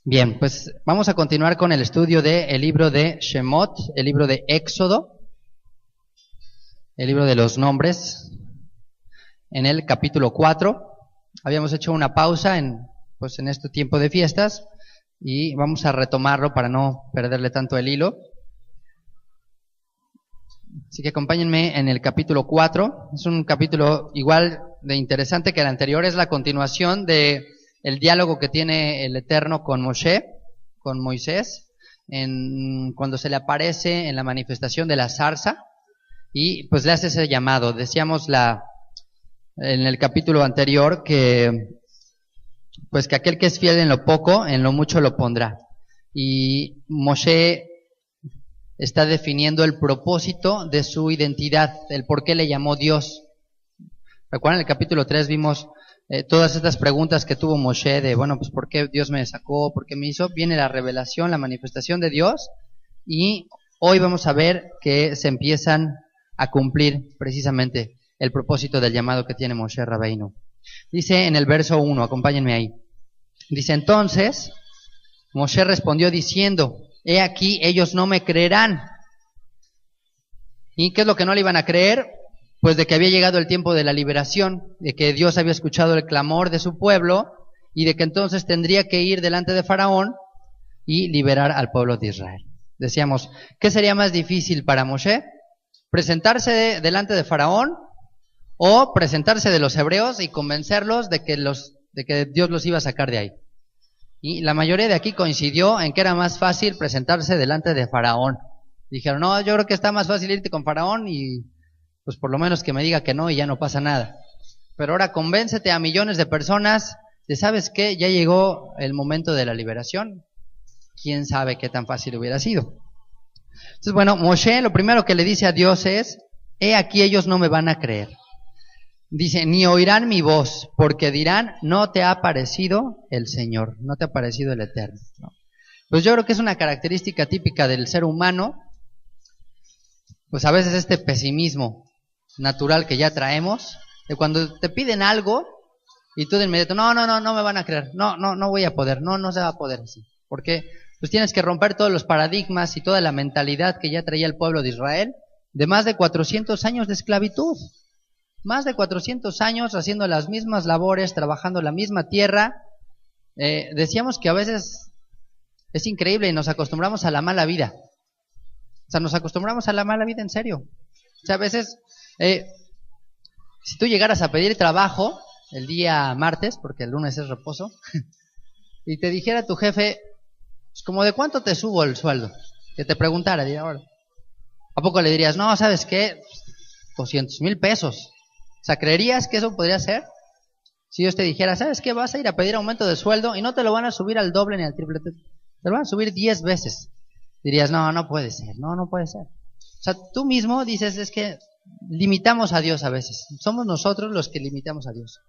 Bien, pues vamos a continuar con el estudio del libro de Shemot, el libro de Éxodo, el libro de los nombres, en el capítulo 4. Habíamos hecho una pausa en este tiempo de fiestas y vamos a retomarlo para no perderle tanto el hilo. Así que acompáñenme en el capítulo 4. Es un capítulo igual de interesante que el anterior, es la continuación de el diálogo que tiene el Eterno con Moshe, con Moisés, cuando se le aparece en la manifestación de la zarza y pues le hace ese llamado. Decíamos en el capítulo anterior que aquel que es fiel en lo poco, en lo mucho lo pondrá. Y Moshe está definiendo el propósito de su identidad, el por qué le llamó Dios. ¿Recuerdan? En el capítulo 3 vimos todas estas preguntas que tuvo Moshe de, pues ¿por qué Dios me sacó? ¿Por qué me hizo? Viene la revelación, la manifestación de Dios, y hoy vamos a ver que se empiezan a cumplir precisamente el propósito del llamado que tiene Moshe Rabbeinu. Dice en el verso 1, acompáñenme ahí. Dice, entonces, Moshe respondió diciendo, he aquí, ellos no me creerán. ¿Y qué es lo que no le iban a creer? Pues de que había llegado el tiempo de la liberación, de que Dios había escuchado el clamor de su pueblo y de que entonces tendría que ir delante de Faraón y liberar al pueblo de Israel. Decíamos, ¿qué sería más difícil para Moshe? ¿Presentarse delante de Faraón o presentarse de los hebreos y convencerlos de que Dios los iba a sacar de ahí? Y la mayoría de aquí coincidió en que era más fácil presentarse delante de Faraón. Dijeron, no, yo creo que está más fácil irte con Faraón y pues por lo menos que me diga que no y ya no pasa nada. Pero ahora convéncete a millones de personas de, ¿sabes qué? Ya llegó el momento de la liberación. ¿Quién sabe qué tan fácil hubiera sido? Entonces, Moshe lo primero que le dice a Dios es, he aquí ellos no me van a creer. Dice, ni oirán mi voz, porque dirán, no te ha aparecido el Señor, no te ha aparecido el Eterno, ¿no? Pues yo creo que es una característica típica del ser humano, pues a veces este pesimismo natural que ya traemos, de cuando te piden algo y tú de inmediato, no me van a creer, no voy a poder, no se va a poder así, porque pues tienes que romper todos los paradigmas y toda la mentalidad que ya traía el pueblo de Israel de más de 400 años de esclavitud, más de 400 años haciendo las mismas labores, trabajando la misma tierra. Decíamos que a veces es increíble y nos acostumbramos a la mala vida. O sea, nos acostumbramos a la mala vida en serio. O sea, a veces, si tú llegaras a pedir trabajo el día martes, porque el lunes es reposo, y te dijera tu jefe, pues como de cuánto te subo el sueldo, que te preguntara, diría, ahora, ¿a poco le dirías, no, ¿sabes qué? 200,000 pesos. O sea, ¿creerías que eso podría ser? Si Dios te dijera, ¿sabes qué? Vas a ir a pedir aumento de sueldo y no te lo van a subir al doble ni al triple, te lo van a subir 10 veces. Dirías, no puede ser, no puede ser. O sea, tú mismo dices, es que limitamos a Dios a veces. Somos nosotros los que limitamos a Dios.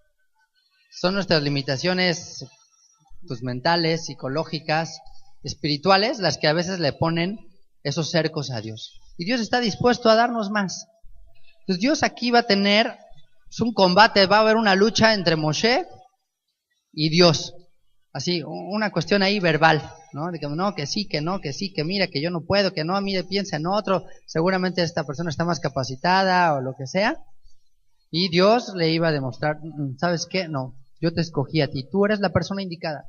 Son nuestras limitaciones pues mentales, psicológicas, espirituales, las que a veces le ponen esos cercos a Dios. Y Dios está dispuesto a darnos más. Entonces Dios aquí va a tener un combate, va a haber una lucha entre Moshe y Dios. Así, una cuestión ahí verbal, ¿no? De que no, que sí, que no, que sí, que mira, que yo no puedo, que no, mire, piensa en otro, seguramente esta persona está más capacitada o lo que sea. Y Dios le iba a demostrar, ¿sabes qué? No, yo te escogí a ti, tú eres la persona indicada.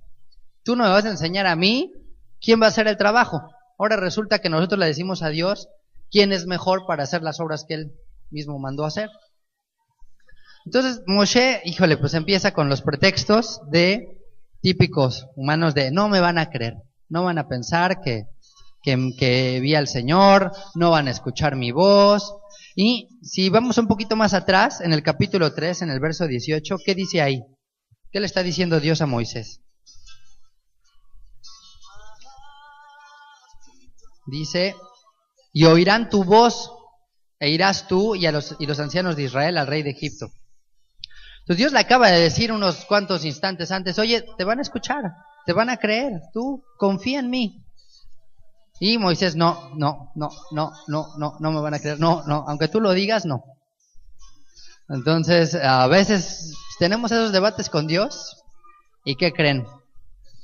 Tú no me vas a enseñar a mí quién va a hacer el trabajo. Ahora resulta que nosotros le decimos a Dios quién es mejor para hacer las obras que Él mismo mandó a hacer. Entonces Moshe, pues empieza con los pretextos típicos humanos de no me van a creer, no van a pensar que vi al Señor, no van a escuchar mi voz. Y si vamos un poquito más atrás, en el capítulo 3, en el verso 18, ¿qué dice ahí? ¿Qué le está diciendo Dios a Moisés? Dice, y oirán tu voz, e irás tú y los ancianos de Israel al rey de Egipto. Entonces Dios le acaba de decir unos cuantos instantes antes, oye, te van a escuchar, te van a creer, tú confía en mí. Y Moisés, no me van a creer, no, aunque tú lo digas, no. Entonces, a veces tenemos esos debates con Dios, ¿y qué creen?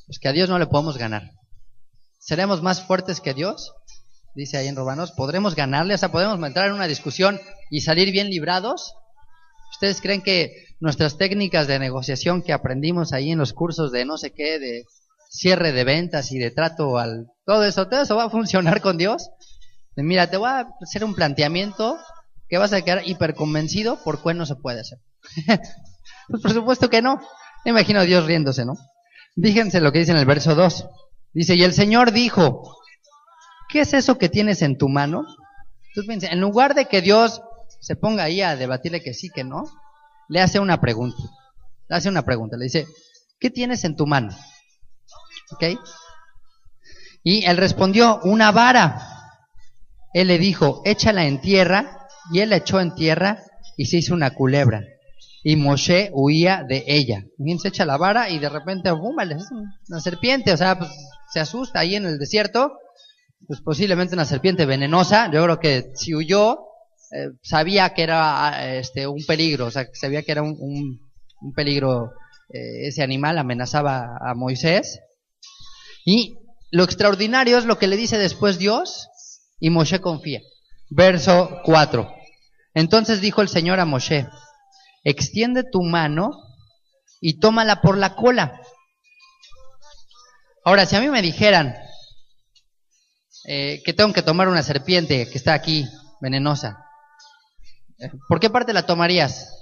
Pues que a Dios no le podemos ganar. ¿Seremos más fuertes que Dios? Dice ahí en Romanos. ¿Podremos ganarle? O sea, ¿podemos entrar en una discusión y salir bien librados? ¿Ustedes creen que nuestras técnicas de negociación que aprendimos ahí en los cursos de no sé qué, de cierre de ventas y de trato al... todo eso va a funcionar con Dios? Mira, te voy a hacer un planteamiento que vas a quedar hiper convencido por cuál no se puede hacer. Pues por supuesto que no. Me imagino a Dios riéndose, ¿no? Fíjense lo que dice en el verso 2. Dice, y el Señor dijo, ¿qué es eso que tienes en tu mano? Entonces, fíjense, en lugar de que Dios se ponga ahí a debatirle que sí, que no, le hace una pregunta. Le dice, ¿qué tienes en tu mano? ¿Ok? Y él respondió, una vara. Él le dijo, échala en tierra, y él la echó en tierra y se hizo una culebra. Y Moshe huía de ella. Bien, se echa la vara y de repente, ¡bum!, es una serpiente. O sea, pues, se asusta ahí en el desierto. Pues posiblemente una serpiente venenosa. Yo creo que si huyó, sabía que era un peligro. O sea, sabía que era un peligro. Ese animal amenazaba a Moisés. Y lo extraordinario es lo que le dice después Dios. Y Moshe confía. Verso 4. Entonces dijo el Señor a Moshe, extiende tu mano y tómala por la cola. Ahora, si a mí me dijeran que tengo que tomar una serpiente que está aquí, venenosa, ¿por qué parte la tomarías?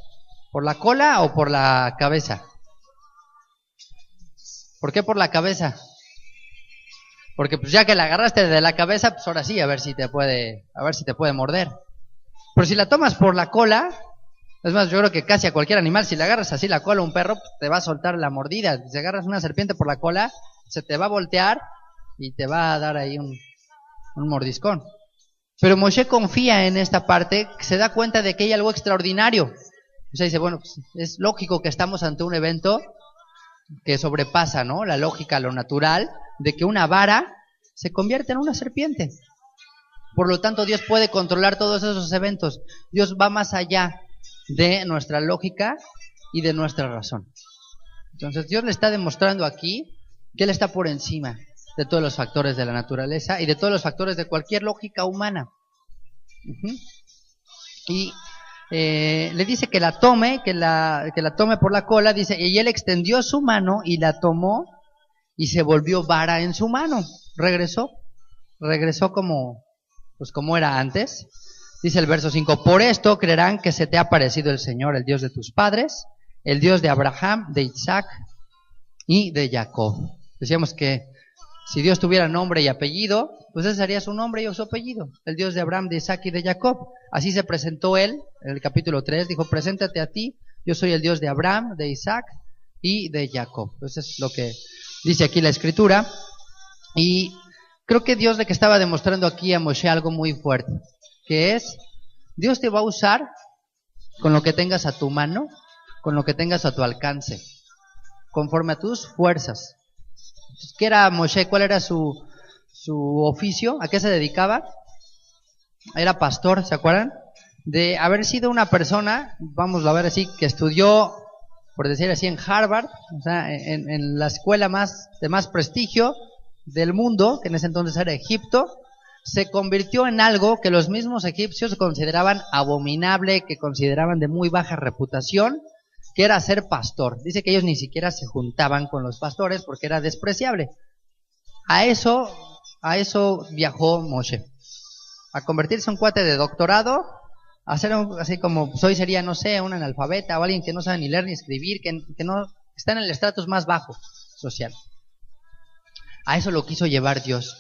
¿Por la cola o por la cabeza? ¿Por qué por la cabeza? Porque pues ya que la agarraste de la cabeza, pues ahora sí, a ver si te puede morder. Pero si la tomas por la cola, es más, yo creo que casi a cualquier animal, si le agarras así la cola a un perro, pues te va a soltar la mordida. Si agarras una serpiente por la cola, se te va a voltear y te va a dar ahí un mordiscón. Pero Moshe confía en esta parte, se da cuenta de que hay algo extraordinario. O sea, dice, bueno, pues es lógico que estamos ante un evento que sobrepasa, ¿no?, la lógica, lo natural, de que una vara se convierte en una serpiente. Por lo tanto, Dios puede controlar todos esos eventos. Dios va más allá de nuestra lógica y de nuestra razón. Entonces, Dios le está demostrando aquí que Él está por encima de todos los factores de la naturaleza y de todos los factores de cualquier lógica humana. Y le dice que la tome, que la tome por la cola, dice, y él extendió su mano y la tomó y se volvió vara en su mano. Regresó como era antes. Dice el verso 5, por esto creerán que se te ha aparecido el Señor, el Dios de tus padres, el Dios de Abraham, de Isaac y de Jacob. Decíamos que si Dios tuviera nombre y apellido, pues ese sería su nombre y su apellido, el Dios de Abraham, de Isaac y de Jacob. Así se presentó él en el capítulo 3, dijo, preséntate a ti, yo soy el Dios de Abraham, de Isaac y de Jacob. Eso es lo que dice aquí la Escritura. Y creo que Dios le que estaba demostrando aquí a Moshe algo muy fuerte, que es, Dios te va a usar con lo que tengas a tu mano, con lo que tengas a tu alcance, conforme a tus fuerzas. ¿Qué era Moshe? ¿Cuál era su oficio? ¿A qué se dedicaba? Era pastor, ¿se acuerdan? De haber sido una persona, vamos a ver así, que estudió, por decir así, en Harvard, o sea, en la escuela de más prestigio del mundo, que en ese entonces era Egipto, se convirtió en algo que los mismos egipcios consideraban abominable, que consideraban de muy baja reputación, que era ser pastor. Dice que ellos ni siquiera se juntaban con los pastores porque era despreciable. A eso viajó Moshe, a convertirse en un cuate de doctorado, a ser así como pues hoy sería, no sé, un analfabeta o alguien que no sabe ni leer ni escribir, que no está en el estratus más bajo social. A eso lo quiso llevar Dios,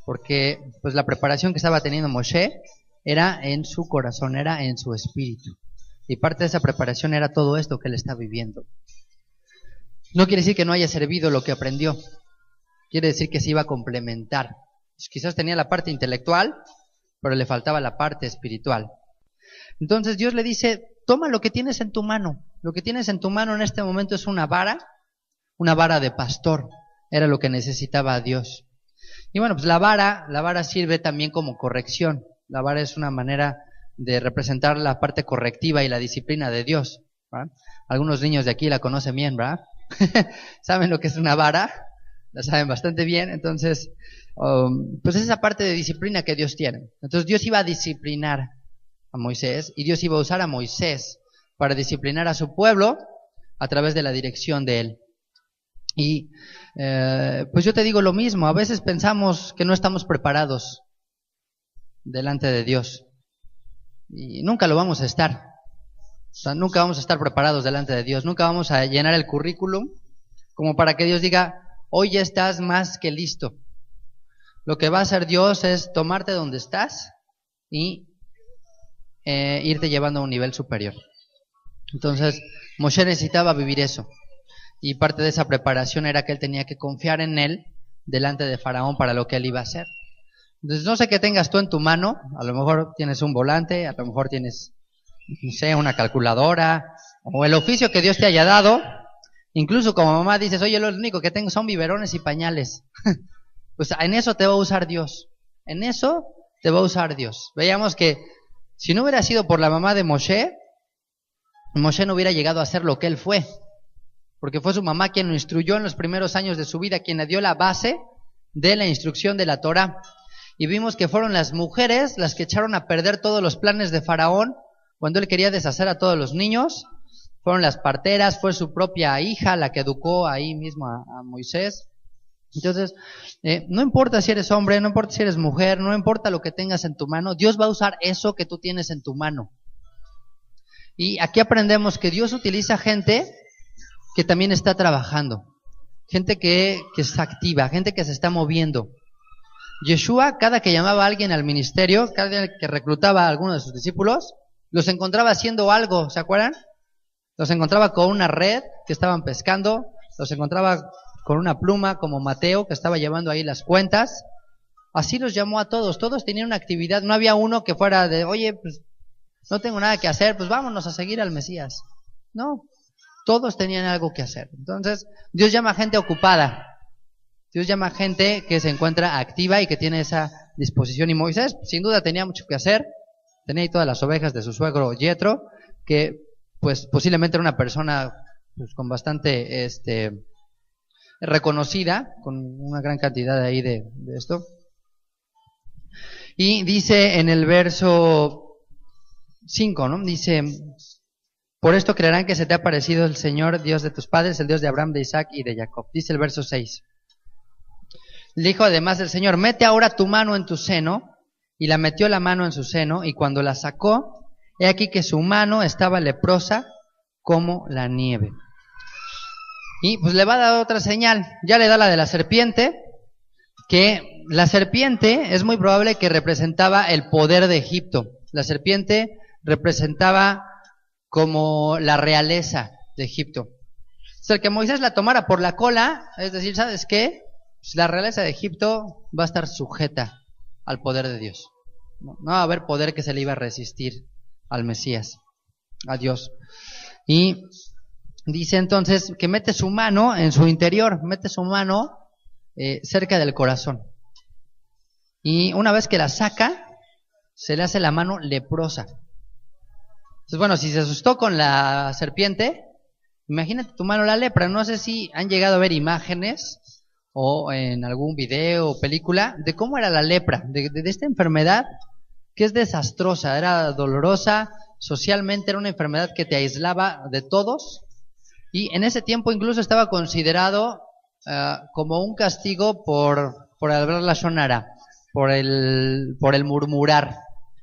porque pues la preparación que estaba teniendo Moshe era en su corazón, era en su espíritu. Y parte de esa preparación era todo esto que él está viviendo. No quiere decir que no haya servido lo que aprendió. Quiere decir que se iba a complementar. Quizás tenía la parte intelectual, pero le faltaba la parte espiritual. Entonces Dios le dice, toma lo que tienes en tu mano. Lo que tienes en tu mano en este momento es una vara de pastor. Era lo que necesitaba Dios. Y bueno, pues la vara sirve también como corrección. La vara es una manera de representar la parte correctiva y la disciplina de Dios, ¿verdad? Algunos niños de aquí la conocen bien, ¿verdad? ¿Saben lo que es una vara? la saben bastante bien. Entonces, pues es esa parte de disciplina que Dios tiene. Entonces Dios iba a disciplinar a Moisés y Dios iba a usar a Moisés para disciplinar a su pueblo a través de la dirección de él. Y pues yo te digo lo mismo, a veces pensamos que no estamos preparados delante de Dios y nunca lo vamos a estar. O sea, nunca vamos a estar preparados delante de Dios, nunca vamos a llenar el currículum como para que Dios diga, hoy ya estás más que listo. Lo que va a hacer Dios es tomarte donde estás y irte llevando a un nivel superior. Entonces, Moshe necesitaba vivir eso. Y parte de esa preparación era que él tenía que confiar en él delante de Faraón para lo que él iba a hacer. Entonces, no sé qué tengas tú en tu mano, a lo mejor tienes un volante, a lo mejor tienes, no sé, una calculadora, o el oficio que Dios te haya dado. Incluso como mamá dices, oye, lo único que tengo son biberones y pañales. Pues en eso te va a usar Dios. En eso te va a usar Dios. Veíamos que si no hubiera sido por la mamá de Moshe, Moshe no hubiera llegado a ser lo que él fue. Porque fue su mamá quien lo instruyó en los primeros años de su vida, quien le dio la base de la instrucción de la Torá. Y vimos que fueron las mujeres las que echaron a perder todos los planes de Faraón cuando él quería deshacer a todos los niños. Fueron las parteras, fue su propia hija la que educó ahí mismo a Moisés. Entonces, no importa si eres hombre, no importa si eres mujer, no importa lo que tengas en tu mano, Dios va a usar eso que tú tienes en tu mano. Y aquí aprendemos que Dios utiliza gente que también está trabajando, gente que es activa, gente que se está moviendo. Yeshua, cada que llamaba a alguien al ministerio, cada que reclutaba a alguno de sus discípulos, los encontraba haciendo algo, ¿se acuerdan? Los encontraba con una red que estaban pescando, los encontraba con una pluma como Mateo que estaba llevando ahí las cuentas. Así los llamó a todos, todos tenían una actividad, no había uno que fuera de, oye, pues no tengo nada que hacer, pues vámonos a seguir al Mesías. No, todos tenían algo que hacer. Entonces, Dios llama a gente ocupada. Dios llama a gente que se encuentra activa y que tiene esa disposición. Y Moisés, sin duda, tenía mucho que hacer. Tenía ahí todas las ovejas de su suegro Yetro, que pues posiblemente era una persona pues, con bastante reconocida, con una gran cantidad ahí de esto. Y dice en el verso 5, ¿no? Dice, por esto creerán que se te ha parecido el Señor, Dios de tus padres, el Dios de Abraham, de Isaac y de Jacob. Dice el verso 6. Le dijo además el Señor, mete ahora tu mano en tu seno, y la metió la mano en su seno, y cuando la sacó, he aquí que su mano estaba leprosa como la nieve. Y pues le va a dar otra señal, ya le da la de la serpiente, que la serpiente es muy probable que representaba el poder de Egipto. La serpiente representaba como la realeza de Egipto. O sea, el que Moisés la tomara por la cola, es decir, ¿sabes qué? Pues la realeza de Egipto va a estar sujeta al poder de Dios. No va a haber poder que se le iba a resistir al Mesías, a Dios. Y dice entonces que mete su mano en su interior, mete su mano cerca del corazón. Y una vez que la saca, se le hace la mano leprosa. Entonces, bueno, si se asustó con la serpiente, imagínate tu mano la lepra. No sé si han llegado a ver imágenes o en algún video o película de cómo era la lepra, de esta enfermedad que es desastrosa, era dolorosa, socialmente era una enfermedad que te aislaba de todos y en ese tiempo incluso estaba considerado como un castigo por hablar la shonara, por el murmurar,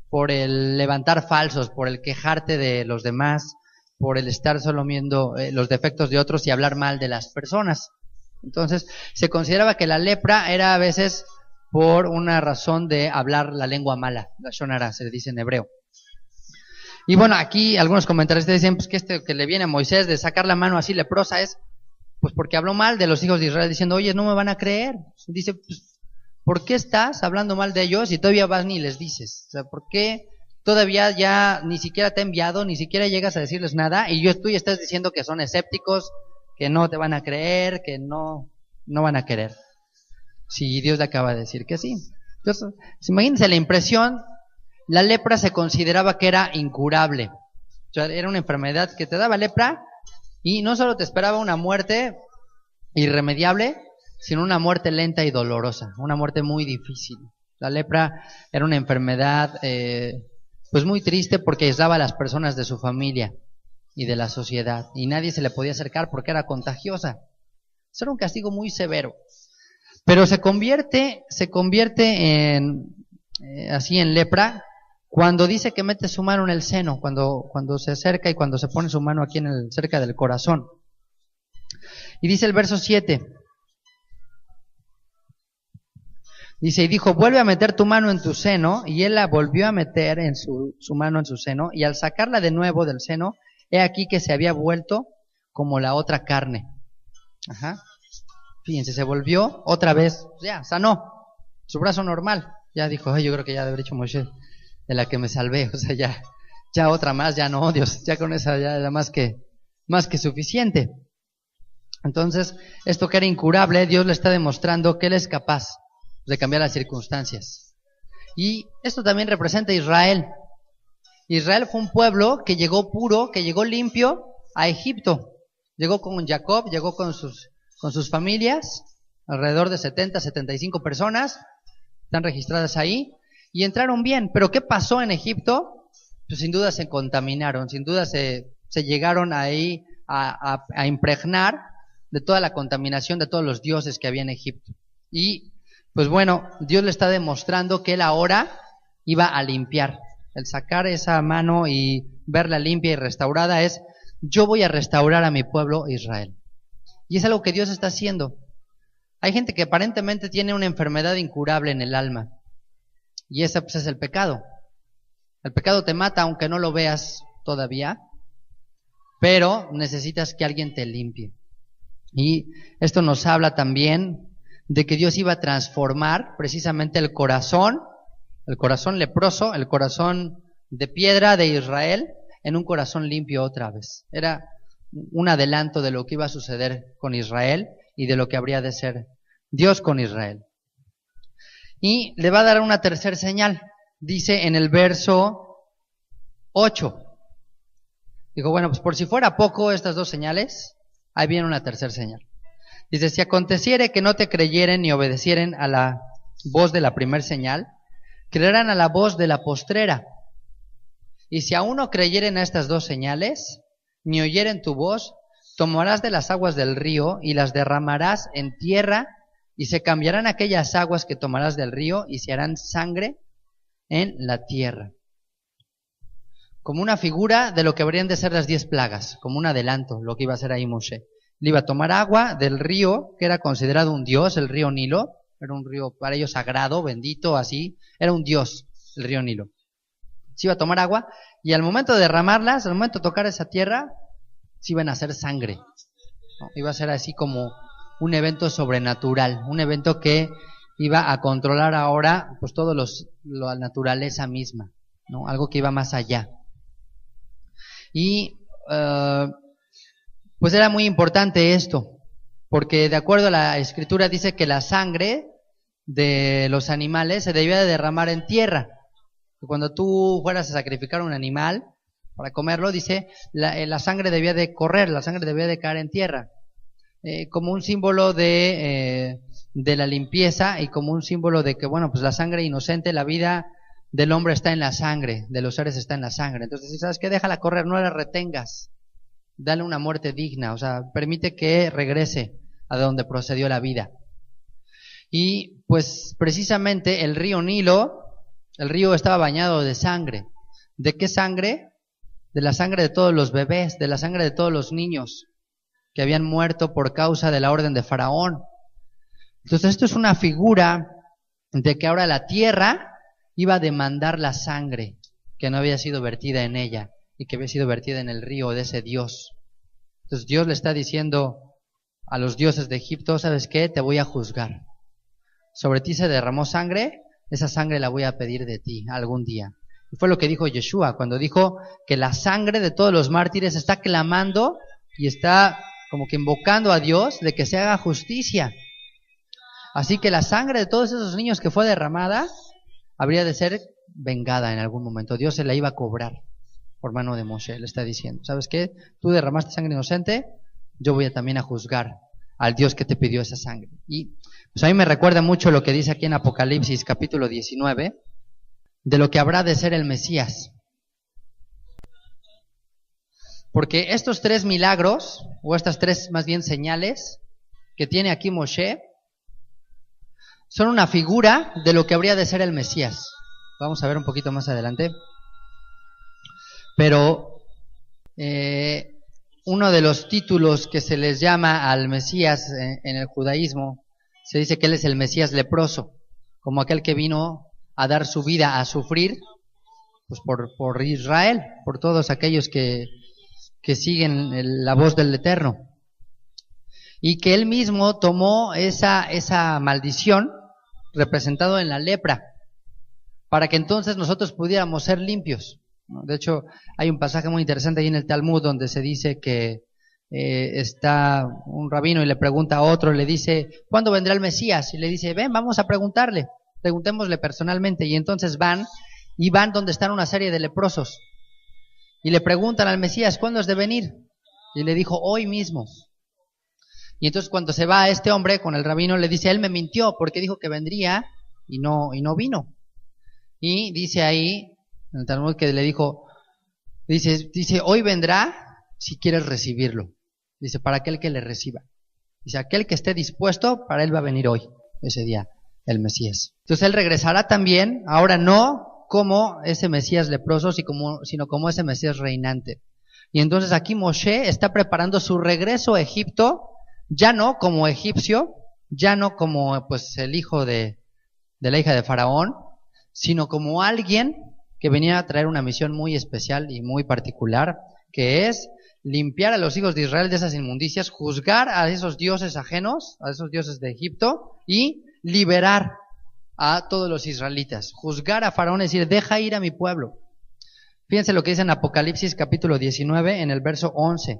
por el levantar falsos, por el quejarte de los demás, por el estar solo viendo los defectos de otros y hablar mal de las personas. Entonces, se consideraba que la lepra era a veces por una razón de hablar la lengua mala, la shonara, se dice en hebreo. Y bueno, aquí algunos comentaristas dicen pues, que este que le viene a Moisés de sacar la mano así leprosa es pues porque habló mal de los hijos de Israel, diciendo, oye, no me van a creer. Dice, pues, ¿por qué estás hablando mal de ellos y todavía vas ni les dices? O sea, ¿por qué todavía ya ni siquiera te he enviado, ni siquiera llegas a decirles nada y tú ya estás diciendo que son escépticos, que no te van a creer, que no van a querer? Si Dios le acaba de decir que sí. Entonces, imagínense la impresión, la lepra se consideraba que era incurable. O sea, era una enfermedad que te daba lepra y no solo te esperaba una muerte irremediable, sino una muerte lenta y dolorosa, una muerte muy difícil. La lepra era una enfermedad pues muy triste porque aislaba a las personas de su familia y de la sociedad, y nadie se le podía acercar porque era contagiosa. Eso era un castigo muy severo. Pero se convierte en así en lepra cuando dice que mete su mano en el seno, cuando se acerca y cuando se pone su mano aquí cerca del corazón. Y dice el verso 7. Dice, y dijo, vuelve a meter tu mano en tu seno, y él la volvió a meter en su mano en su seno, y al sacarla de nuevo del seno, he aquí que se había vuelto como la otra carne. Ajá. Fíjense, se volvió otra vez, ya, sanó, su brazo normal. Ya dijo, ay, yo creo que ya debe haber dicho Moshe, de la que me salvé, o sea, ya otra más, ya no, Dios, ya con esa ya era más que suficiente. Entonces, esto que era incurable, Dios le está demostrando que Él es capaz de cambiar las circunstancias. Y esto también representa a Israel. Israel fue un pueblo que llegó puro, que llegó limpio a Egipto. Llegó con Jacob, llegó con sus familias, alrededor de 75 personas, están registradas ahí, y entraron bien. Pero ¿qué pasó en Egipto? Pues sin duda se contaminaron, sin duda se llegaron ahí a impregnar de toda la contaminación de todos los dioses que había en Egipto. Y pues bueno, Dios le está demostrando que Él ahora iba a limpiar. El sacar esa mano y verla limpia y restaurada es, yo voy a restaurar a mi pueblo Israel. Y es algo que Dios está haciendo. Hay gente que aparentemente tiene una enfermedad incurable en el alma. Y ese pues es el pecado. El pecado te mata aunque no lo veas todavía, pero necesitas que alguien te limpie. Y esto nos habla también de que Dios iba a transformar precisamente el corazón leproso, el corazón de piedra de Israel, en un corazón limpio otra vez. Era un adelanto de lo que iba a suceder con Israel y de lo que habría de ser Dios con Israel. Y le va a dar una tercera señal. Dice en el verso 8. Dijo, bueno, pues por si fuera poco estas dos señales, ahí viene una tercera señal. Dice, si aconteciere que no te creyeren ni obedecieren a la voz de la primer señal, creerán a la voz de la postrera. Y si aún no creyeren a estas dos señales, ni oyeren tu voz, tomarás de las aguas del río y las derramarás en tierra, y se cambiarán aquellas aguas que tomarás del río y se harán sangre en la tierra. Como una figura de lo que habrían de ser las 10 plagas, como un adelanto, lo que iba a hacer ahí Moshe. Le iba a tomar agua del río, que era considerado un dios, el río Nilo, era un río para ellos sagrado, bendito, así, era un dios, el río Nilo. Se iba a tomar agua, y al momento de derramarlas, al momento de tocar esa tierra, se iban a hacer sangre, ¿no? Iba a ser así como un evento sobrenatural, un evento que iba a controlar ahora pues todo la naturaleza misma, ¿no? Algo que iba más allá. Y pues era muy importante esto, porque de acuerdo a la escritura dice que la sangre de los animales se debía de derramar en tierra. Cuando tú fueras a sacrificar un animal para comerlo, dice, la sangre debía de correr, la sangre debía de caer en tierra, como un símbolo de la limpieza y como un símbolo de que, bueno, pues la sangre inocente, la vida del hombre está en la sangre, de los seres está en la sangre. Entonces, si sabes qué, déjala correr, no la retengas, dale una muerte digna, o sea, permite que regrese a donde procedió la vida. Y pues precisamente el río Nilo, el río estaba bañado de sangre. ¿De qué sangre? De la sangre de todos los bebés, de la sangre de todos los niños que habían muerto por causa de la orden de Faraón. Entonces esto es una figura de que ahora la tierra iba a demandar la sangre que no había sido vertida en ella y que había sido vertida en el río de ese Dios. Entonces Dios le está diciendo a los dioses de Egipto, ¿sabes qué? Te voy a juzgar. Sobre ti se derramó sangre, esa sangre la voy a pedir de ti algún día. Y fue lo que dijo Yeshua cuando dijo que la sangre de todos los mártires está clamando y está como que invocando a Dios de que se haga justicia. Así que la sangre de todos esos niños que fue derramada habría de ser vengada en algún momento. Dios se la iba a cobrar por mano de Moshe. Le está diciendo, ¿sabes qué? Tú derramaste sangre inocente, yo voy también a juzgar al Dios que te pidió esa sangre. Y pues a mí me recuerda mucho lo que dice aquí en Apocalipsis capítulo 19, de lo que habrá de ser el Mesías. Porque estos 3 milagros, o estas 3 más bien señales que tiene aquí Moshe, son una figura de lo que habría de ser el Mesías. Vamos a ver un poquito más adelante. Pero uno de los títulos que se les llama al Mesías en el judaísmo, se dice que él es el Mesías leproso, como aquel que vino a dar su vida a sufrir pues por Israel, por todos aquellos que siguen la voz del Eterno. Y que él mismo tomó esa maldición representado en la lepra, para que entonces nosotros pudiéramos ser limpios. De hecho, hay un pasaje muy interesante ahí en el Talmud donde se dice que está un rabino y le pregunta a otro, le dice, ¿cuándo vendrá el Mesías? Y le dice, ven, vamos a preguntémosle personalmente. Y entonces van donde están una serie de leprosos. Y le preguntan al Mesías, ¿cuándo es de venir? Y le dijo, hoy mismo. Y entonces cuando se va este hombre con el rabino, le dice, él me mintió porque dijo que vendría y no vino. Y dice ahí, en el Talmud, que le dijo, dice, hoy vendrá si quieres recibirlo. Dice, para aquel que le reciba. Dice, aquel que esté dispuesto, para él va a venir hoy, ese día, el Mesías. Entonces él regresará también, ahora no como ese Mesías leproso, sino como ese Mesías reinante. Y entonces aquí Moshe está preparando su regreso a Egipto, ya no como egipcio, ya no como pues el hijo de la hija de Faraón, sino como alguien que venía a traer una misión muy especial y muy particular, que es limpiar a los hijos de Israel de esas inmundicias, juzgar a esos dioses ajenos, a esos dioses de Egipto, y liberar a todos los israelitas. Juzgar a Faraón es decir, deja ir a mi pueblo. Fíjense lo que dice en Apocalipsis capítulo 19, en el verso 11.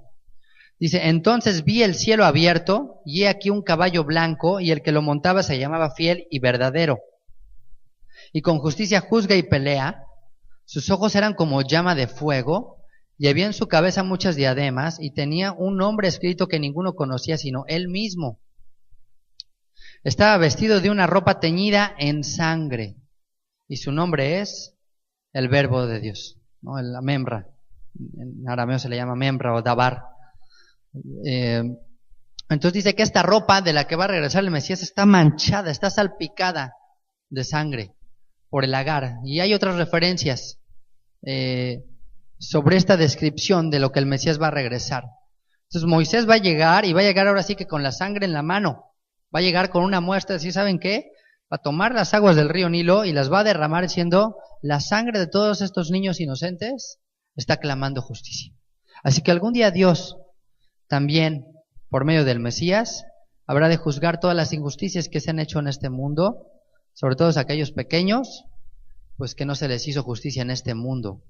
Dice, entonces vi el cielo abierto, y he aquí un caballo blanco, y el que lo montaba se llamaba Fiel y Verdadero. Y con justicia juzga y pelea. Sus ojos eran como llama de fuego, y había en su cabeza muchas diademas, y tenía un nombre escrito que ninguno conocía sino él mismo. Estaba vestido de una ropa teñida en sangre, y su nombre es el Verbo de Dios, ¿no? La Memra. En arameo se le llama Memra o Dabar. Entonces dice que esta ropa de la que va a regresar el Mesías está manchada, está salpicada de sangre por el Agar. Y hay otras referencias sobre esta descripción de lo que el Mesías va a regresar. Entonces Moisés va a llegar, y va a llegar ahora sí que con la sangre en la mano. Va a llegar con una muestra, ¿sí saben qué? Va a tomar las aguas del río Nilo y las va a derramar diciendo, la sangre de todos estos niños inocentes está clamando justicia. Así que algún día Dios también, por medio del Mesías, habrá de juzgar todas las injusticias que se han hecho en este mundo, sobre todo aquellos pequeños, pues que no se les hizo justicia en este mundo.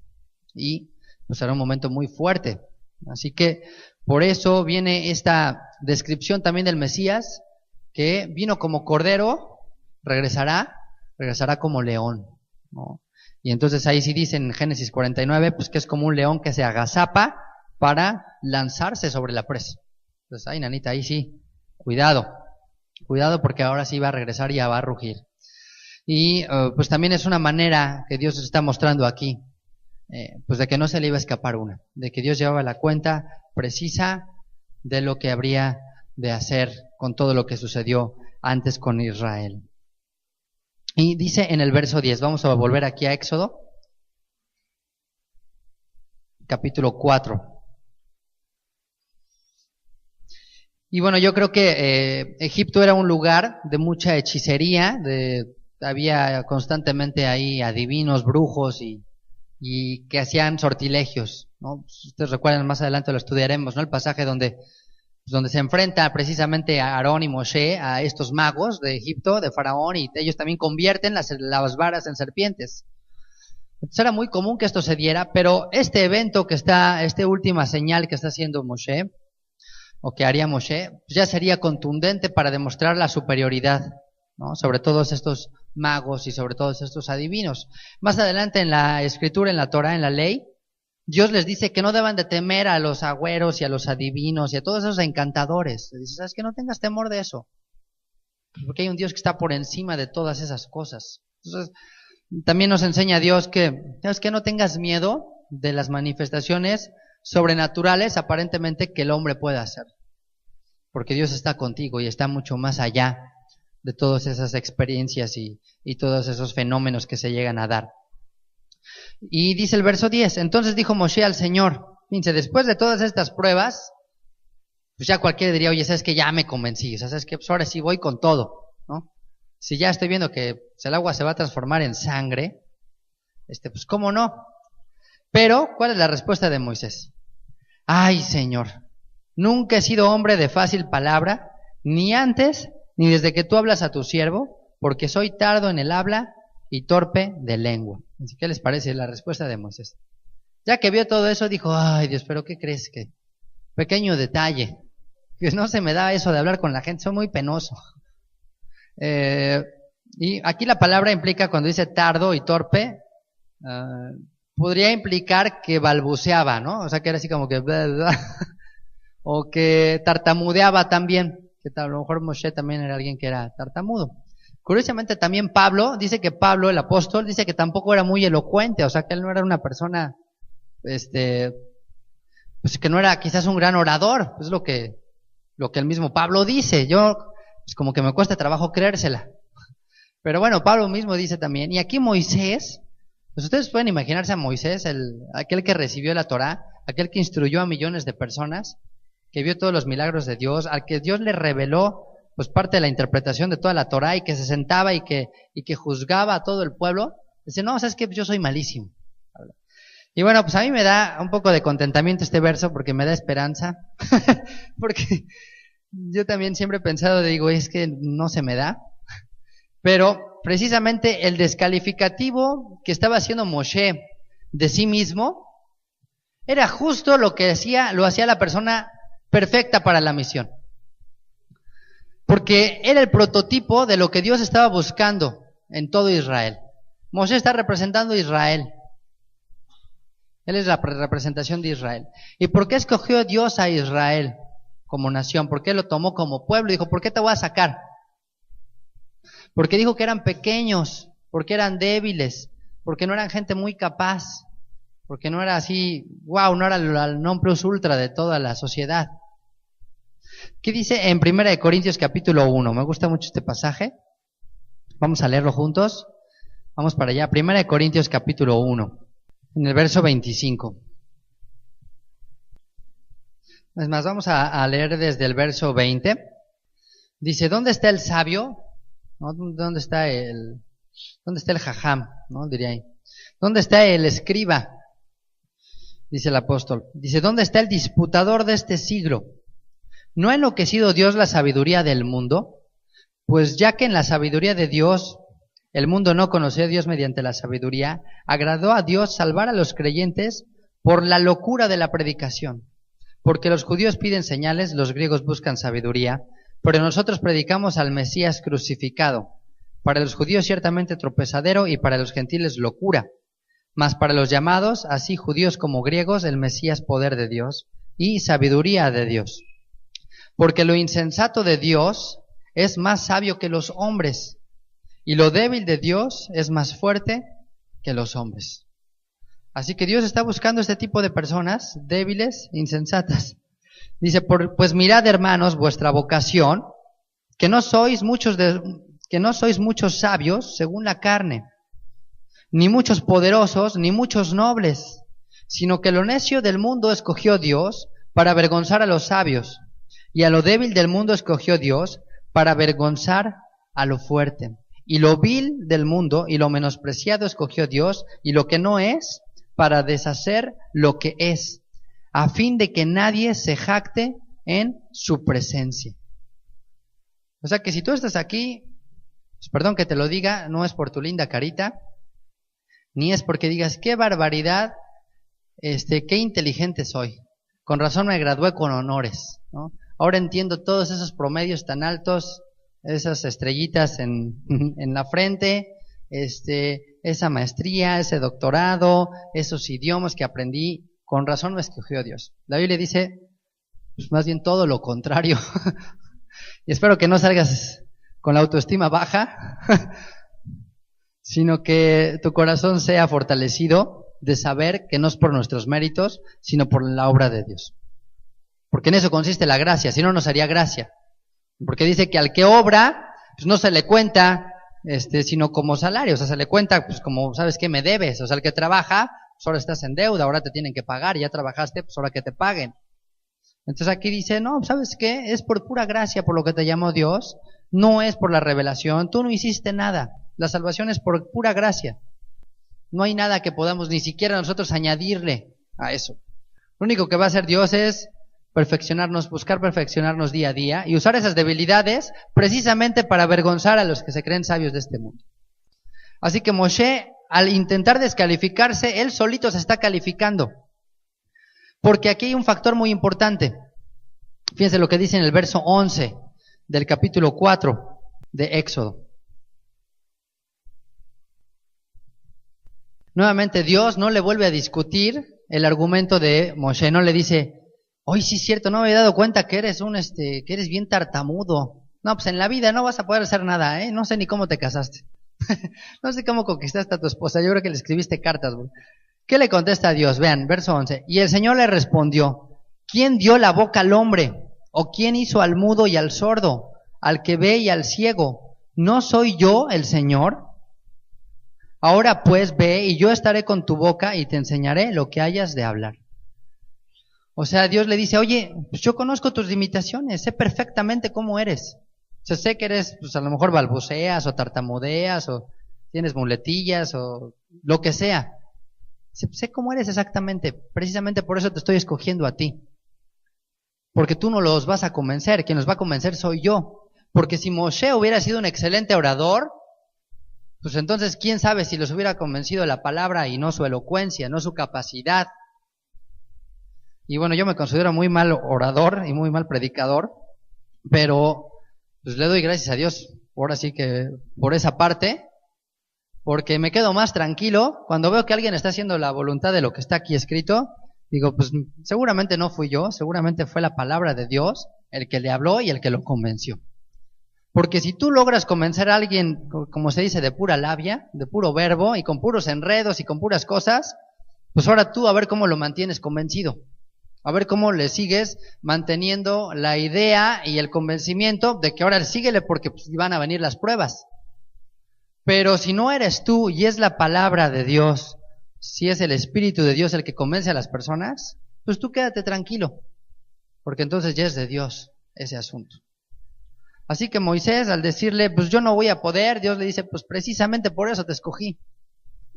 Y pues será un momento muy fuerte. Así que por eso viene esta descripción también del Mesías, que vino como cordero, regresará como león, ¿no? Y entonces ahí sí dice en Génesis 49, pues que es como un león que se agazapa para lanzarse sobre la presa. Entonces, ay, nanita, ahí sí, cuidado porque ahora sí va a regresar y ya va a rugir. Y pues también es una manera que Dios está mostrando aquí, pues de que no se le iba a escapar una, de que Dios llevaba la cuenta precisa de lo que habría de hacer con todo lo que sucedió antes con Israel. Y dice en el verso 10, vamos a volver aquí a Éxodo, capítulo 4. Y bueno, yo creo que Egipto era un lugar de mucha hechicería, había constantemente ahí adivinos, brujos y que hacían sortilegios, ¿no? Si ustedes recuerdan, más adelante lo estudiaremos, ¿no? El pasaje donde se enfrenta precisamente a Aarón y Moshe, a estos magos de Egipto, de Faraón, y ellos también convierten las varas en serpientes. Entonces era muy común que esto se diera, pero este evento esta última señal que está haciendo Moshe, o que haría Moshe, pues ya sería contundente para demostrar la superioridad, ¿no? Sobre todos estos magos y sobre todos estos adivinos. Más adelante en la escritura, en la Torah, en la ley, Dios les dice que no deban de temer a los agüeros y a los adivinos y a todos esos encantadores. Les dice, ¿sabes qué? No tengas temor de eso. Porque hay un Dios que está por encima de todas esas cosas. Entonces, también nos enseña Dios que, ¿sabes qué? No tengas miedo de las manifestaciones sobrenaturales aparentemente que el hombre puede hacer. Porque Dios está contigo y está mucho más allá de todas esas experiencias y todos esos fenómenos que se llegan a dar. Y dice el verso 10, entonces dijo Moshe al Señor, fíjense, después de todas estas pruebas, pues ya cualquiera diría, oye, ¿sabes qué? Ya me convencí, o sea, ¿sabes qué? Pues ahora sí voy con todo, ¿no? Si ya estoy viendo que pues, el agua se va a transformar en sangre, pues ¿cómo no? Pero, ¿cuál es la respuesta de Moisés? Ay, Señor, nunca he sido hombre de fácil palabra, ni antes, ni desde que tú hablas a tu siervo, porque soy tardo en el habla y torpe de lengua. Así, ¿qué les parece la respuesta de Moisés? Ya que vio todo eso, dijo, ay Dios, pero ¿qué crees que? Pequeño detalle, que no se me da eso de hablar con la gente, soy muy penoso. Y aquí la palabra implica, cuando dice tardo y torpe, podría implicar que balbuceaba, ¿no? O sea, que era así como que... o que tartamudeaba también, que a lo mejor Moshe también era alguien que era tartamudo. Curiosamente también Pablo, dice que Pablo, el apóstol, dice que tampoco era muy elocuente, o sea, que él no era una persona, pues que no era quizás un gran orador, es lo que el mismo Pablo dice. Yo, pues como que me cuesta trabajo creérsela. Pero bueno, Pablo mismo dice también, y aquí Moisés, pues ustedes pueden imaginarse a Moisés, aquel que recibió la Torá, aquel que instruyó a millones de personas, que vio todos los milagros de Dios, al que Dios le reveló pues parte de la interpretación de toda la Torá, y que se sentaba y que juzgaba a todo el pueblo. Dice, no, sabes que yo soy malísimo. Y bueno, pues a mí me da un poco de contentamiento este verso, porque me da esperanza, porque yo también siempre he pensado, digo, es que no se me da, pero precisamente el descalificativo que estaba haciendo Moshe de sí mismo, era justo lo que lo hacía la persona perfecta para la misión. Porque era el prototipo de lo que Dios estaba buscando en todo Israel. Moshe está representando a Israel. Él es la representación de Israel. ¿Y por qué escogió Dios a Israel como nación? ¿Por qué lo tomó como pueblo? Dijo, ¿por qué te voy a sacar? Porque dijo que eran pequeños, porque eran débiles, porque no eran gente muy capaz, porque no era así, wow, no era el non plus ultra de toda la sociedad. ¿Qué dice en 1 Corintios capítulo 1? Me gusta mucho este pasaje. Vamos a leerlo juntos. Vamos para allá. 1 Corintios capítulo 1, en el verso 25. Es más, vamos a leer desde el verso 20. Dice, ¿dónde está el sabio? ¿No? ¿Dónde está el jajam? ¿No? Diría ahí. ¿Dónde está el escriba? Dice el apóstol. Dice, ¿dónde está el disputador de este siglo? ¿No ha enloquecido Dios la sabiduría del mundo? Pues ya que en la sabiduría de Dios, el mundo no conoció a Dios mediante la sabiduría, agradó a Dios salvar a los creyentes por la locura de la predicación. Porque los judíos piden señales, los griegos buscan sabiduría, pero nosotros predicamos al Mesías crucificado. Para los judíos ciertamente tropezadero y para los gentiles locura. Mas para los llamados, así judíos como griegos, el Mesías poder de Dios y sabiduría de Dios. Porque lo insensato de Dios es más sabio que los hombres, y lo débil de Dios es más fuerte que los hombres. Así que Dios está buscando este tipo de personas débiles, insensatas. Dice, pues mirad, hermanos, vuestra vocación, que no sois muchos sabios según la carne, ni muchos poderosos, ni muchos nobles, sino que lo necio del mundo escogió Dios para avergonzar a los sabios, y a lo débil del mundo escogió Dios para avergonzar a lo fuerte. Y lo vil del mundo y lo menospreciado escogió Dios, y lo que no es, para deshacer lo que es, a fin de que nadie se jacte en su presencia. O sea que si tú estás aquí, pues perdón que te lo diga, no es por tu linda carita, ni es porque digas, qué barbaridad, qué inteligente soy. Con razón me gradué con honores, ¿no? Ahora entiendo todos esos promedios tan altos, esas estrellitas en la frente, esa maestría, ese doctorado, esos idiomas que aprendí. con razón me escogió Dios. La Biblia dice, pues más bien todo lo contrario. Y espero que no salgas con la autoestima baja, sino que tu corazón sea fortalecido de saber que no es por nuestros méritos, sino por la obra de Dios. Porque en eso consiste la gracia, si no nos haría gracia. Porque dice que al que obra, pues no se le cuenta, sino como salario, o sea, se le cuenta, pues como, ¿sabes qué? Me debes, o sea, el que trabaja, pues ahora estás en deuda, ahora te tienen que pagar, ya trabajaste, pues ahora que te paguen. Entonces aquí dice, no, ¿sabes qué? Es por pura gracia por lo que te llamó Dios, no es por la revelación, tú no hiciste nada, la salvación es por pura gracia. No hay nada que podamos ni siquiera nosotros añadirle a eso. Lo único que va a hacer Dios es perfeccionarnos, buscar perfeccionarnos día a día y usar esas debilidades precisamente para avergonzar a los que se creen sabios de este mundo. Así que Moshe, al intentar descalificarse, él solito se está calificando. Porque aquí hay un factor muy importante. Fíjense lo que dice en el verso 11 del capítulo 4 de Éxodo. Nuevamente Dios no le vuelve a discutir el argumento de Moshe, no le dice, oye, sí es cierto, no me había dado cuenta que eres que eres bien tartamudo. No, pues en la vida no vas a poder hacer nada, ¿eh? No sé ni cómo te casaste. No sé cómo conquistaste a tu esposa, yo creo que le escribiste cartas, güey. ¿Qué le contesta a Dios? Vean, verso 11. Y el Señor le respondió, ¿quién dio la boca al hombre? ¿O quién hizo al mudo y al sordo, al que ve y al ciego? ¿No soy yo el Señor? Ahora pues ve y yo estaré con tu boca y te enseñaré lo que hayas de hablar. O sea, Dios le dice, oye, pues yo conozco tus limitaciones, sé perfectamente cómo eres. O sea, sé que eres, pues a lo mejor balbuceas o tartamudeas o tienes muletillas o lo que sea. Sé cómo eres exactamente, precisamente por eso te estoy escogiendo a ti. Porque tú no los vas a convencer, quien los va a convencer soy yo. Porque si Moshe hubiera sido un excelente orador, pues entonces quién sabe si los hubiera convencido la palabra y no su elocuencia, no su capacidad. Y bueno, yo me considero muy mal orador y muy mal predicador, pero pues le doy gracias a Dios, ahora sí que por esa parte, porque me quedo más tranquilo cuando veo que alguien está haciendo la voluntad de lo que está aquí escrito. Digo, pues seguramente no fui yo, seguramente fue la palabra de Dios el que le habló y el que lo convenció. Porque si tú logras convencer a alguien, como se dice, de pura labia, de puro verbo y con puros enredos y con puras cosas, pues ahora tú a ver cómo lo mantienes convencido. A ver cómo le sigues manteniendo la idea y el convencimiento de que ahora síguele porque pues, van a venir las pruebas. Pero si no eres tú y es la palabra de Dios, si es el Espíritu de Dios el que convence a las personas, pues tú quédate tranquilo, porque entonces ya es de Dios ese asunto. Así que Moisés, al decirle, pues yo no voy a poder, Dios le dice, pues precisamente por eso te escogí,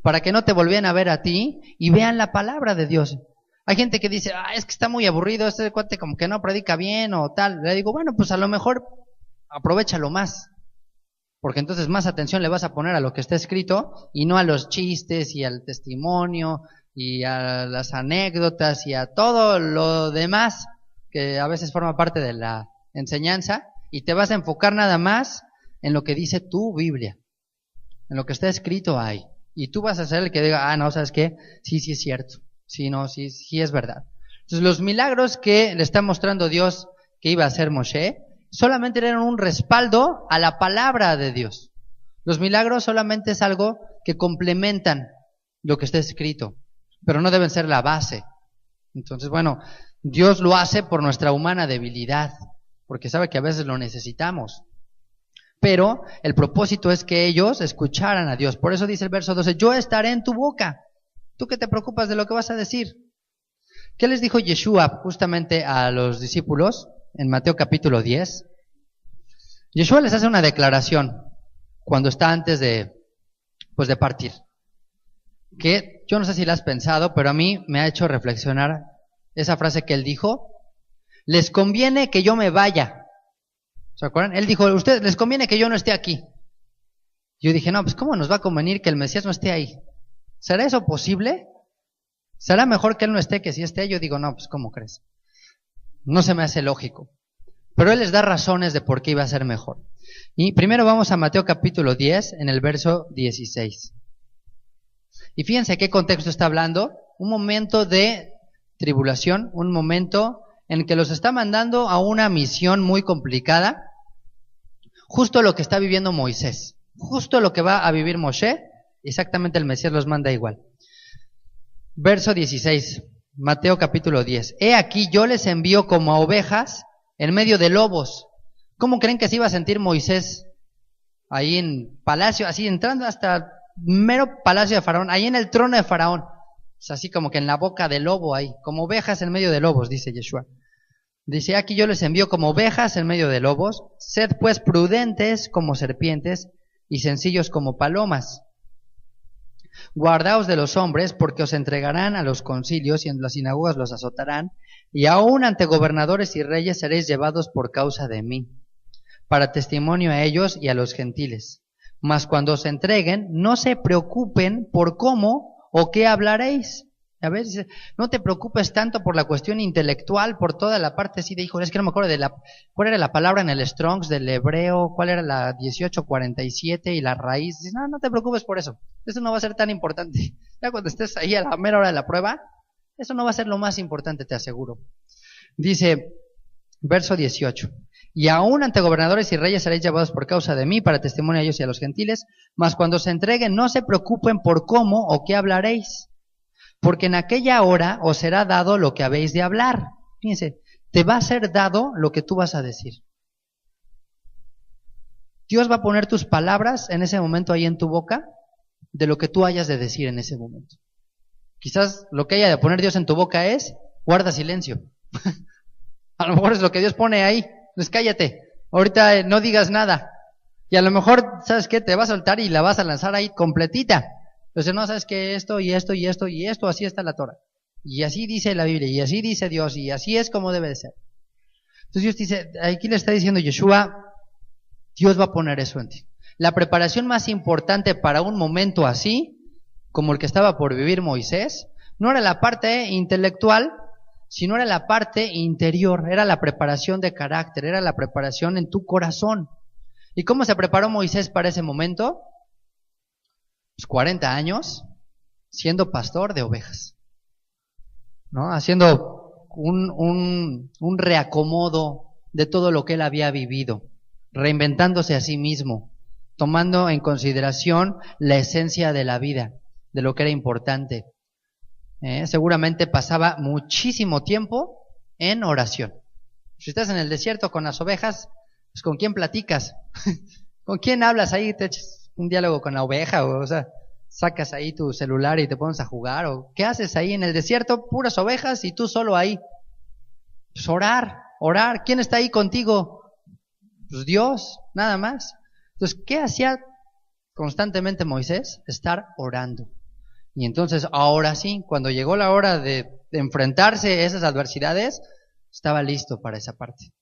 para que no te volvieran a ver a ti y vean la palabra de Dios. Hay gente que dice, es que está muy aburrido, este cuate como que no predica bien o tal. Le digo, bueno, pues a lo mejor aprovéchalo más, porque entonces más atención le vas a poner a lo que está escrito y no a los chistes y al testimonio y a las anécdotas y a todo lo demás que a veces forma parte de la enseñanza, y te vas a enfocar nada más en lo que dice tu Biblia, en lo que está escrito ahí. Y tú vas a ser el que diga, no, ¿sabes qué? Sí es cierto. Sí, no, sí es verdad. Entonces los milagros que le está mostrando Dios que iba a hacer Moshe, solamente eran un respaldo a la palabra de Dios. Los milagros solamente es algo que complementan lo que está escrito, pero no deben ser la base. Entonces, bueno, Dios lo hace por nuestra humana debilidad, porque sabe que a veces lo necesitamos. Pero el propósito es que ellos escucharan a Dios. Por eso dice el verso 12, yo estaré en tu boca. ¿Tú qué te preocupas de lo que vas a decir? ¿Qué les dijo Yeshua justamente a los discípulos en Mateo capítulo 10? Yeshua les hace una declaración cuando está antes de partir, que yo no sé si la has pensado, pero a mí me ha hecho reflexionar esa frase que él dijo: les conviene que yo me vaya. ¿Se acuerdan? Él dijo, ustedes les conviene que yo no esté aquí. Yo dije, no, pues ¿cómo nos va a convenir que el Mesías no esté ahí? ¿Será eso posible? ¿Será mejor que él no esté que si esté? Yo digo, no, pues ¿cómo crees? No se me hace lógico. Pero él les da razones de por qué iba a ser mejor. Y primero vamos a Mateo capítulo 10, en el verso 16. Y fíjense qué contexto está hablando. Un momento de tribulación, un momento en que los está mandando a una misión muy complicada, justo lo que está viviendo Moisés, justo lo que va a vivir Moshe, exactamente el Mesías los manda igual. Verso 16, Mateo capítulo 10. He aquí yo les envío como a ovejas en medio de lobos. ¿Cómo creen que se iba a sentir Moisés ahí en palacio, así entrando hasta mero palacio de Faraón, ahí en el trono de Faraón? Es así como que en la boca del lobo ahí, como ovejas en medio de lobos, dice Yeshua. Dice, aquí yo les envío como ovejas en medio de lobos, sed pues prudentes como serpientes y sencillos como palomas. Guardaos de los hombres, porque os entregarán a los concilios y en las sinagogas los azotarán, y aún ante gobernadores y reyes seréis llevados por causa de mí, para testimonio a ellos y a los gentiles. Mas cuando os entreguen, no se preocupen por cómo o qué hablaréis. A ver, dice, no te preocupes tanto por la cuestión intelectual, por toda la parte así de, hijo, es que no me acuerdo de cuál era la palabra en el Strongs del hebreo, cuál era la 1847 y la raíz. Dice, no te preocupes por eso no va a ser tan importante. Ya cuando estés ahí a la mera hora de la prueba, eso no va a ser lo más importante, te aseguro. Dice, verso 18, y aún ante gobernadores y reyes seréis llevados por causa de mí, para testimonio a ellos y a los gentiles, mas cuando se entreguen no se preocupen por cómo o qué hablaréis, porque en aquella hora os será dado lo que habéis de hablar. Fíjense, te va a ser dado lo que tú vas a decir. Dios va a poner tus palabras en ese momento ahí en tu boca, de lo que tú hayas de decir en ese momento. Quizás lo que haya de poner Dios en tu boca es, guarda silencio. A lo mejor es lo que Dios pone ahí, pues cállate, ahorita no digas nada. Y a lo mejor, ¿sabes qué? Te va a soltar y la vas a lanzar ahí completita. Entonces, no, sabes que esto y esto y esto y esto, así está la Torah. Y así dice la Biblia, y así dice Dios, y así es como debe de ser. Entonces Dios dice, aquí le está diciendo Yeshua, Dios va a poner eso en ti. La preparación más importante para un momento así, como el que estaba por vivir Moisés, no era la parte intelectual, sino era la parte interior, era la preparación de carácter, era la preparación en tu corazón. ¿Y cómo se preparó Moisés para ese momento? Pues 40 años siendo pastor de ovejas, ¿no? Haciendo un reacomodo de todo lo que él había vivido, reinventándose a sí mismo, tomando en consideración la esencia de la vida, de lo que era importante. Seguramente pasaba muchísimo tiempo en oración. Si estás en el desierto con las ovejas, pues ¿con quién platicas? ¿Con quién hablas ahí? ¿Te echas un diálogo con la oveja? O sea, sacas ahí tu celular y te pones a jugar. ¿O qué haces ahí en el desierto? Puras ovejas y tú solo ahí. Pues orar. ¿Quién está ahí contigo? Pues Dios, nada más. Entonces, ¿qué hacía constantemente Moisés? Estar orando. Y entonces, ahora sí, cuando llegó la hora de enfrentarse a esas adversidades, estaba listo para esa parte.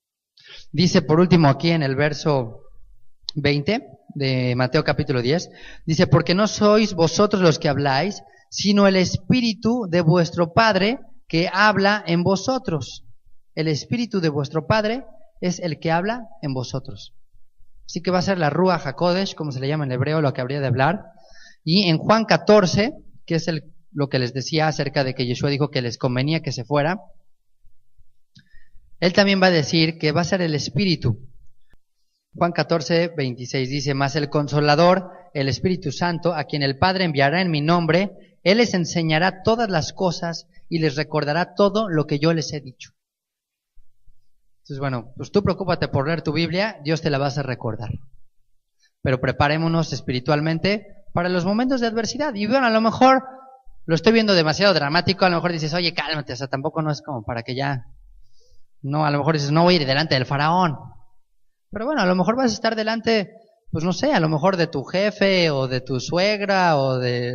Dice por último aquí en el verso 20 de Mateo capítulo 10, dice, porque no sois vosotros los que habláis, sino el Espíritu de vuestro Padre que habla en vosotros. El Espíritu de vuestro Padre es el que habla en vosotros. Así que va a ser la Ruach HaKodesh, como se le llama en hebreo, lo que habría de hablar. Y en Juan 14, que es lo que les decía acerca de que Yeshua dijo que les convenía que se fuera, él también va a decir que va a ser el Espíritu. Juan 14, 26 dice, mas el Consolador, el Espíritu Santo, a quien el Padre enviará en mi nombre, Él les enseñará todas las cosas y les recordará todo lo que yo les he dicho. Entonces, bueno, pues tú preocúpate por leer tu Biblia, Dios te la va a hacer recordar. Pero preparémonos espiritualmente para los momentos de adversidad. Y bueno, a lo mejor lo estoy viendo demasiado dramático, a lo mejor dices, oye, cálmate, o sea, tampoco no es como para que ya... No, a lo mejor dices, no voy a ir delante del faraón. Pero bueno, a lo mejor vas a estar delante, pues no sé, a lo mejor de tu jefe, o de tu suegra, o de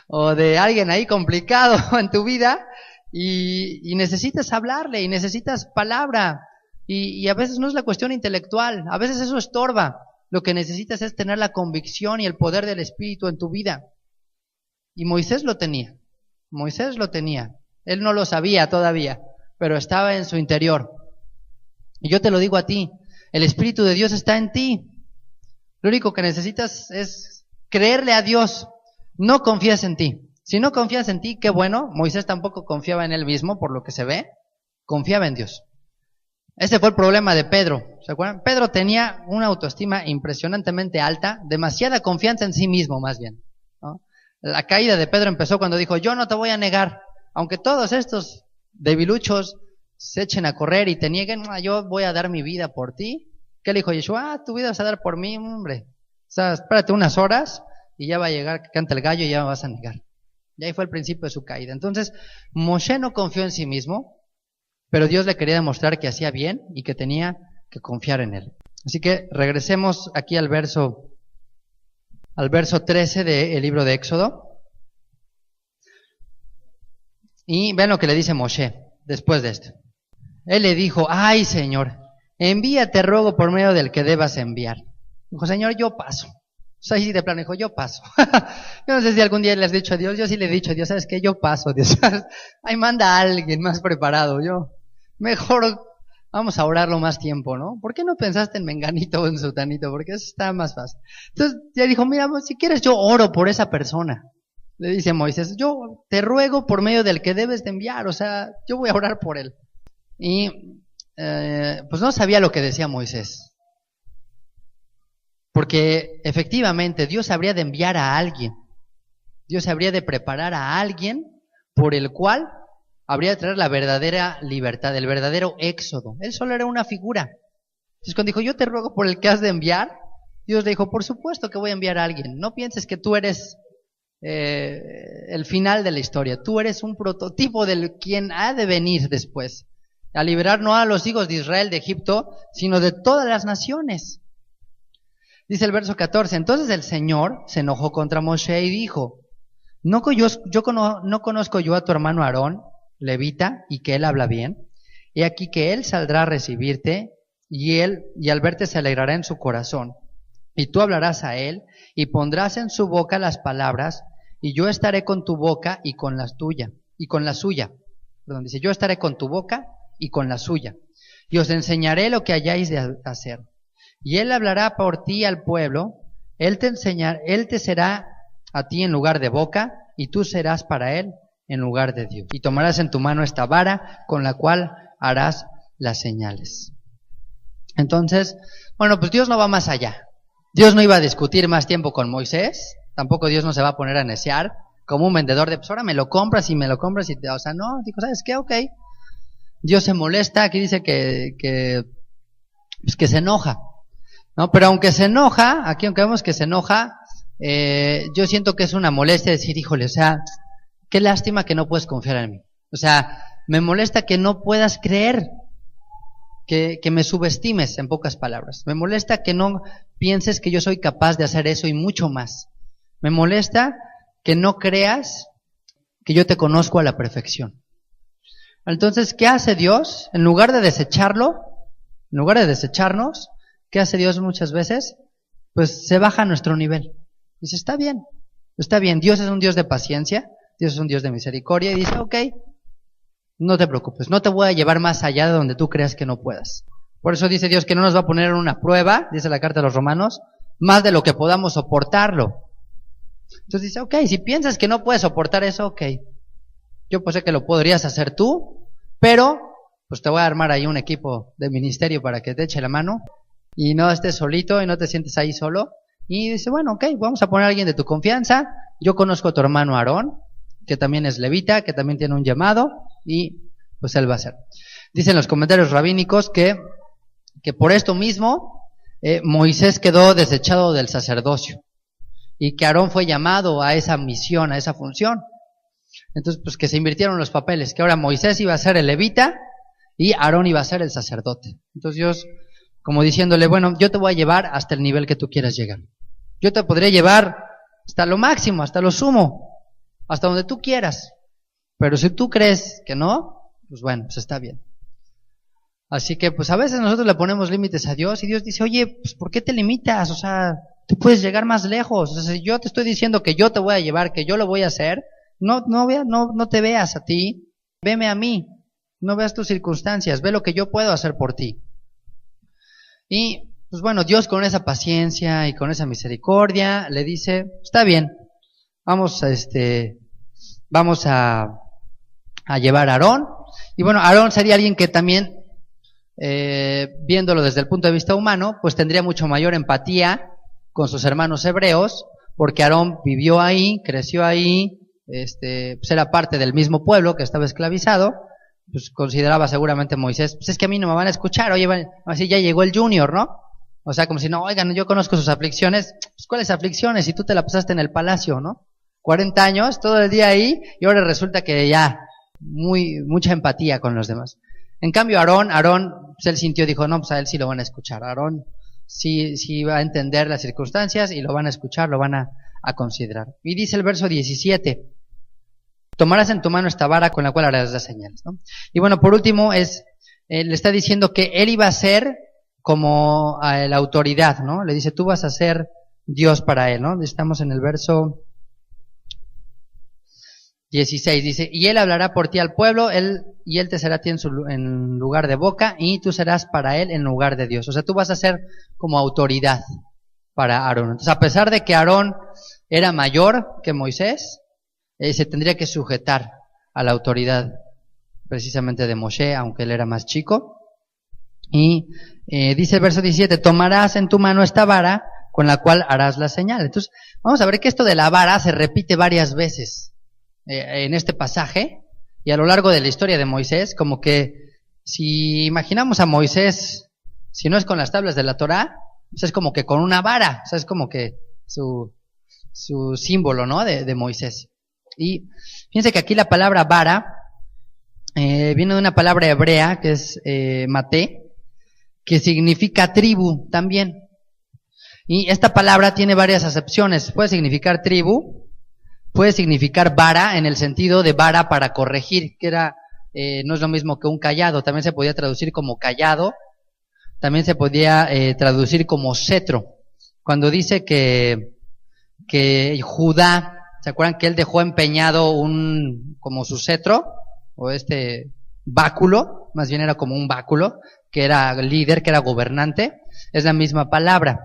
o de alguien ahí complicado en tu vida, y necesitas hablarle, y necesitas palabra, y a veces no es la cuestión intelectual, a veces eso estorba. Lo que necesitas es tener la convicción y el poder del Espíritu en tu vida. Y Moisés lo tenía. Él no lo sabía todavía, pero estaba en su interior. Y yo te lo digo a ti, el Espíritu de Dios está en ti. Lo único que necesitas es creerle a Dios. No confías en ti. Si no confías en ti, qué bueno. Moisés tampoco confiaba en él mismo, por lo que se ve. Confiaba en Dios. Ese fue el problema de Pedro. ¿Se acuerdan? Pedro tenía una autoestima impresionantemente alta, demasiada confianza en sí mismo, más bien, ¿no? La caída de Pedro empezó cuando dijo, yo no te voy a negar, aunque todos estos debiluchos se echen a correr y te nieguen, yo voy a dar mi vida por ti. ¿Qué le dijo Yeshua? Tu vida vas a dar por mí, hombre. O sea, espérate unas horas y ya va a llegar que canta el gallo y ya me vas a negar. Y ahí fue el principio de su caída. Entonces, Moshe no confió en sí mismo, pero Dios le quería demostrar que hacía bien y que tenía que confiar en él. Así que regresemos aquí al verso 13 del libro de Éxodo. Y vean lo que le dice Moshe después de esto. Él le dijo, ay Señor, envíate ruego por medio del que debas enviar. Dijo, Señor, yo paso. O sea, ahí de plano dijo, yo paso. Yo no sé si algún día le has dicho a Dios, yo sí le he dicho a Dios, ¿sabes qué? Yo paso, Dios. Ahí manda a alguien más preparado, yo. Mejor vamos a orarlo más tiempo, ¿no? ¿Por qué no pensaste en menganito o en sutanito? Porque eso está más fácil. Entonces ya dijo, mira, si quieres yo oro por esa persona. Le dice Moisés, yo te ruego por medio del que debes de enviar, o sea, yo voy a orar por él. Y pues no sabía lo que decía Moisés. Porque efectivamente Dios habría de enviar a alguien. Dios habría de preparar a alguien por el cual habría de traer la verdadera libertad, el verdadero éxodo. Él solo era una figura. Entonces cuando dijo, yo te ruego por el que has de enviar, Dios le dijo, por supuesto que voy a enviar a alguien. No pienses que tú eres el final de la historia. Tú eres un prototipo del quien ha de venir después. A liberar no a los hijos de Israel de Egipto, sino de todas las naciones. Dice el verso 14, entonces el Señor se enojó contra Moshe y dijo, ¿no conozco yo a tu hermano Aarón, levita, y que él habla bien? He aquí que él saldrá a recibirte, y al verte se alegrará en su corazón. Y tú hablarás a él, y pondrás en su boca las palabras, y yo estaré con tu boca y con la suya. Perdón, dice, yo estaré con tu boca y con la suya. Y os enseñaré lo que hayáis de hacer. Y él hablará por ti al pueblo, él te será a ti en lugar de boca, y tú serás para él en lugar de Dios. Y tomarás en tu mano esta vara con la cual harás las señales. Entonces, bueno, pues Dios no va más allá. Dios no iba a discutir más tiempo con Moisés, tampoco Dios no se va a poner a neciar como un vendedor de, pues ahora me lo compras y o sea, no, digo, ¿sabes qué? Ok. Dios se molesta, aquí dice que se enoja. No, pero aunque se enoja, aquí aunque vemos que se enoja, yo siento que es una molestia decir, híjole, o sea, qué lástima que no puedes confiar en mí. O sea, me molesta que no puedas creer, que me subestimes, en pocas palabras. Me molesta que no pienses que yo soy capaz de hacer eso y mucho más. Me molesta que no creas que yo te conozco a la perfección. Entonces, ¿qué hace Dios? En lugar de desecharlo, en lugar de desecharnos, ¿qué hace Dios muchas veces? Pues se baja a nuestro nivel. Dice, está bien. Dios es un Dios de paciencia, Dios es un Dios de misericordia, y dice, ok, no te preocupes, no te voy a llevar más allá de donde tú creas que no puedas. Por eso dice Dios que no nos va a poner en una prueba, dice la carta de los Romanos, más de lo que podamos soportarlo. Entonces dice, ok, si piensas que no puedes soportar eso, ok. Yo pues sé que lo podrías hacer tú, pero pues te voy a armar ahí un equipo de ministerio para que te eche la mano y no estés solito y no te sientes ahí solo. Y dice, bueno, ok, vamos a poner a alguien de tu confianza. Yo conozco a tu hermano Aarón, que también es levita, que también tiene un llamado, y pues él va a hacer. Dicen los comentarios rabínicos que por esto mismo Moisés quedó desechado del sacerdocio y que Aarón fue llamado a esa misión, a esa función. Entonces, pues que se invirtieron los papeles, que ahora Moisés iba a ser el levita y Aarón iba a ser el sacerdote. Entonces Dios, como diciéndole, bueno, yo te voy a llevar hasta el nivel que tú quieras llegar. Yo te podría llevar hasta lo máximo, hasta lo sumo, hasta donde tú quieras. Pero si tú crees que no, pues bueno, pues está bien. Así que pues a veces nosotros le ponemos límites a Dios y Dios dice, oye, pues ¿por qué te limitas? O sea, tú puedes llegar más lejos. O sea, si yo te estoy diciendo que yo te voy a llevar, que yo lo voy a hacer, no te veas a ti, veme a mí. No veas tus circunstancias, ve lo que yo puedo hacer por ti. Y pues bueno, Dios con esa paciencia y con esa misericordia le dice, está bien, vamos vamos a llevar a Aarón. Y bueno, Aarón sería alguien que también, viéndolo desde el punto de vista humano, pues tendría mucho mayor empatía con sus hermanos hebreos, porque Aarón vivió ahí, creció ahí, pues era parte del mismo pueblo que estaba esclavizado. Pues consideraba seguramente Moisés, pues es que a mí no me van a escuchar, oye, así ya llegó el Junior, ¿no? O sea, como si no, oigan, yo conozco sus aflicciones, pues ¿cuáles aflicciones? Si tú te la pasaste en el palacio, ¿no? 40 años, todo el día ahí, y ahora resulta que ya, mucha empatía con los demás. En cambio, Aarón, pues él sintió, dijo, no, pues a él sí lo van a escuchar, Aarón sí va a entender las circunstancias y lo van a escuchar, lo van a considerar. Y dice el verso 17, tomarás en tu mano esta vara con la cual harás las señales, ¿no? Y bueno, por último, le está diciendo que él iba a ser como la autoridad, ¿no? Le dice, tú vas a ser Dios para él, ¿no? Estamos en el verso 16, dice, y él hablará por ti al pueblo, y él te será a ti en lugar de boca, y tú serás para él en lugar de Dios. O sea, tú vas a ser como autoridad para Aarón. Entonces, a pesar de que Aarón era mayor que Moisés, se tendría que sujetar a la autoridad precisamente de Moshe, aunque él era más chico. Y dice el verso 17, tomarás en tu mano esta vara con la cual harás la señal. Entonces, vamos a ver que esto de la vara se repite varias veces en este pasaje y a lo largo de la historia de Moisés, como que si imaginamos a Moisés, si no es con las tablas de la Torá, pues es como que con una vara, o sea, es como que su símbolo, ¿no? de Moisés. Y fíjense que aquí la palabra vara viene de una palabra hebrea que es maté, que significa tribu también. Y esta palabra tiene varias acepciones. Puede significar tribu, puede significar vara en el sentido de vara para corregir, que no es lo mismo que un cayado. También se podía traducir como cayado, también se podía traducir como cetro. Cuando dice que Judá, ¿se acuerdan que él dejó empeñado como su cetro? O báculo, más bien era como un báculo, que era líder, que era gobernante, es la misma palabra.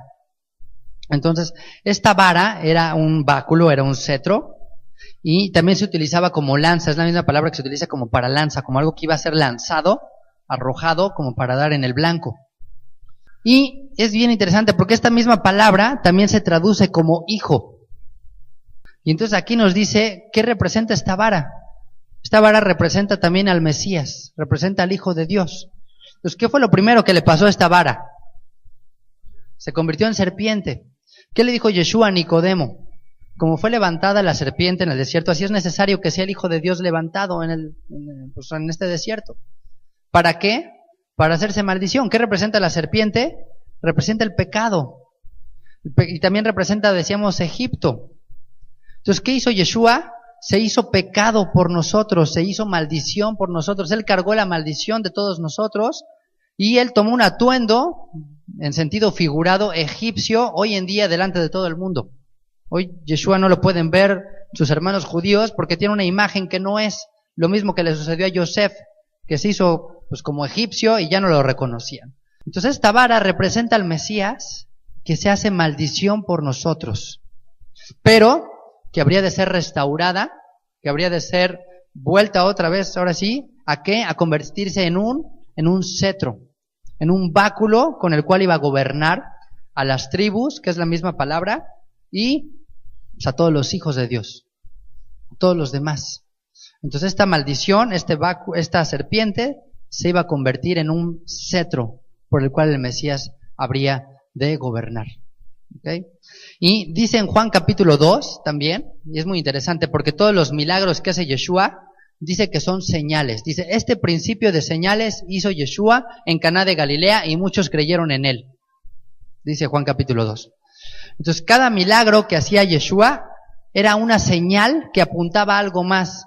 Entonces, esta vara era un báculo, era un cetro, y también se utilizaba como lanza, es la misma palabra que se utiliza como para lanza, como algo que iba a ser lanzado, arrojado, como para dar en el blanco. Y es bien interesante porque esta misma palabra también se traduce como hijo. Y entonces aquí nos dice, ¿qué representa esta vara? Esta vara representa también al Mesías, representa al Hijo de Dios. Entonces, ¿qué fue lo primero que le pasó a esta vara? Se convirtió en serpiente. ¿Qué le dijo Yeshua a Nicodemo? Como fue levantada la serpiente en el desierto, así es necesario que sea el Hijo de Dios levantado en este desierto. ¿Para qué? Para hacerse maldición. ¿Qué representa la serpiente? Representa el pecado. Y también representa, decíamos, Egipto. Entonces, ¿qué hizo Yeshua? Se hizo pecado por nosotros, se hizo maldición por nosotros. Él cargó la maldición de todos nosotros y él tomó un atuendo, en sentido figurado, egipcio, hoy en día delante de todo el mundo. Hoy Yeshua no lo pueden ver sus hermanos judíos porque tiene una imagen que no es lo mismo que le sucedió a Yosef, que se hizo pues como egipcio y ya no lo reconocían. Entonces esta vara representa al Mesías que se hace maldición por nosotros, pero que habría de ser restaurada, que habría de ser vuelta otra vez, ahora sí, ¿a qué? A convertirse en un cetro, en un báculo con el cual iba a gobernar a las tribus, que es la misma palabra, y pues, a todos los hijos de Dios, todos los demás. Entonces esta maldición, esta serpiente, se iba a convertir en un cetro por el cual el Mesías habría de gobernar. ¿Okay? Y dice en Juan capítulo 2 también, y es muy interesante porque todos los milagros que hace Yeshua, dice que son señales. Dice, este principio de señales hizo Yeshua en Caná de Galilea y muchos creyeron en él. Dice Juan capítulo 2. Entonces cada milagro que hacía Yeshua era una señal que apuntaba a algo más.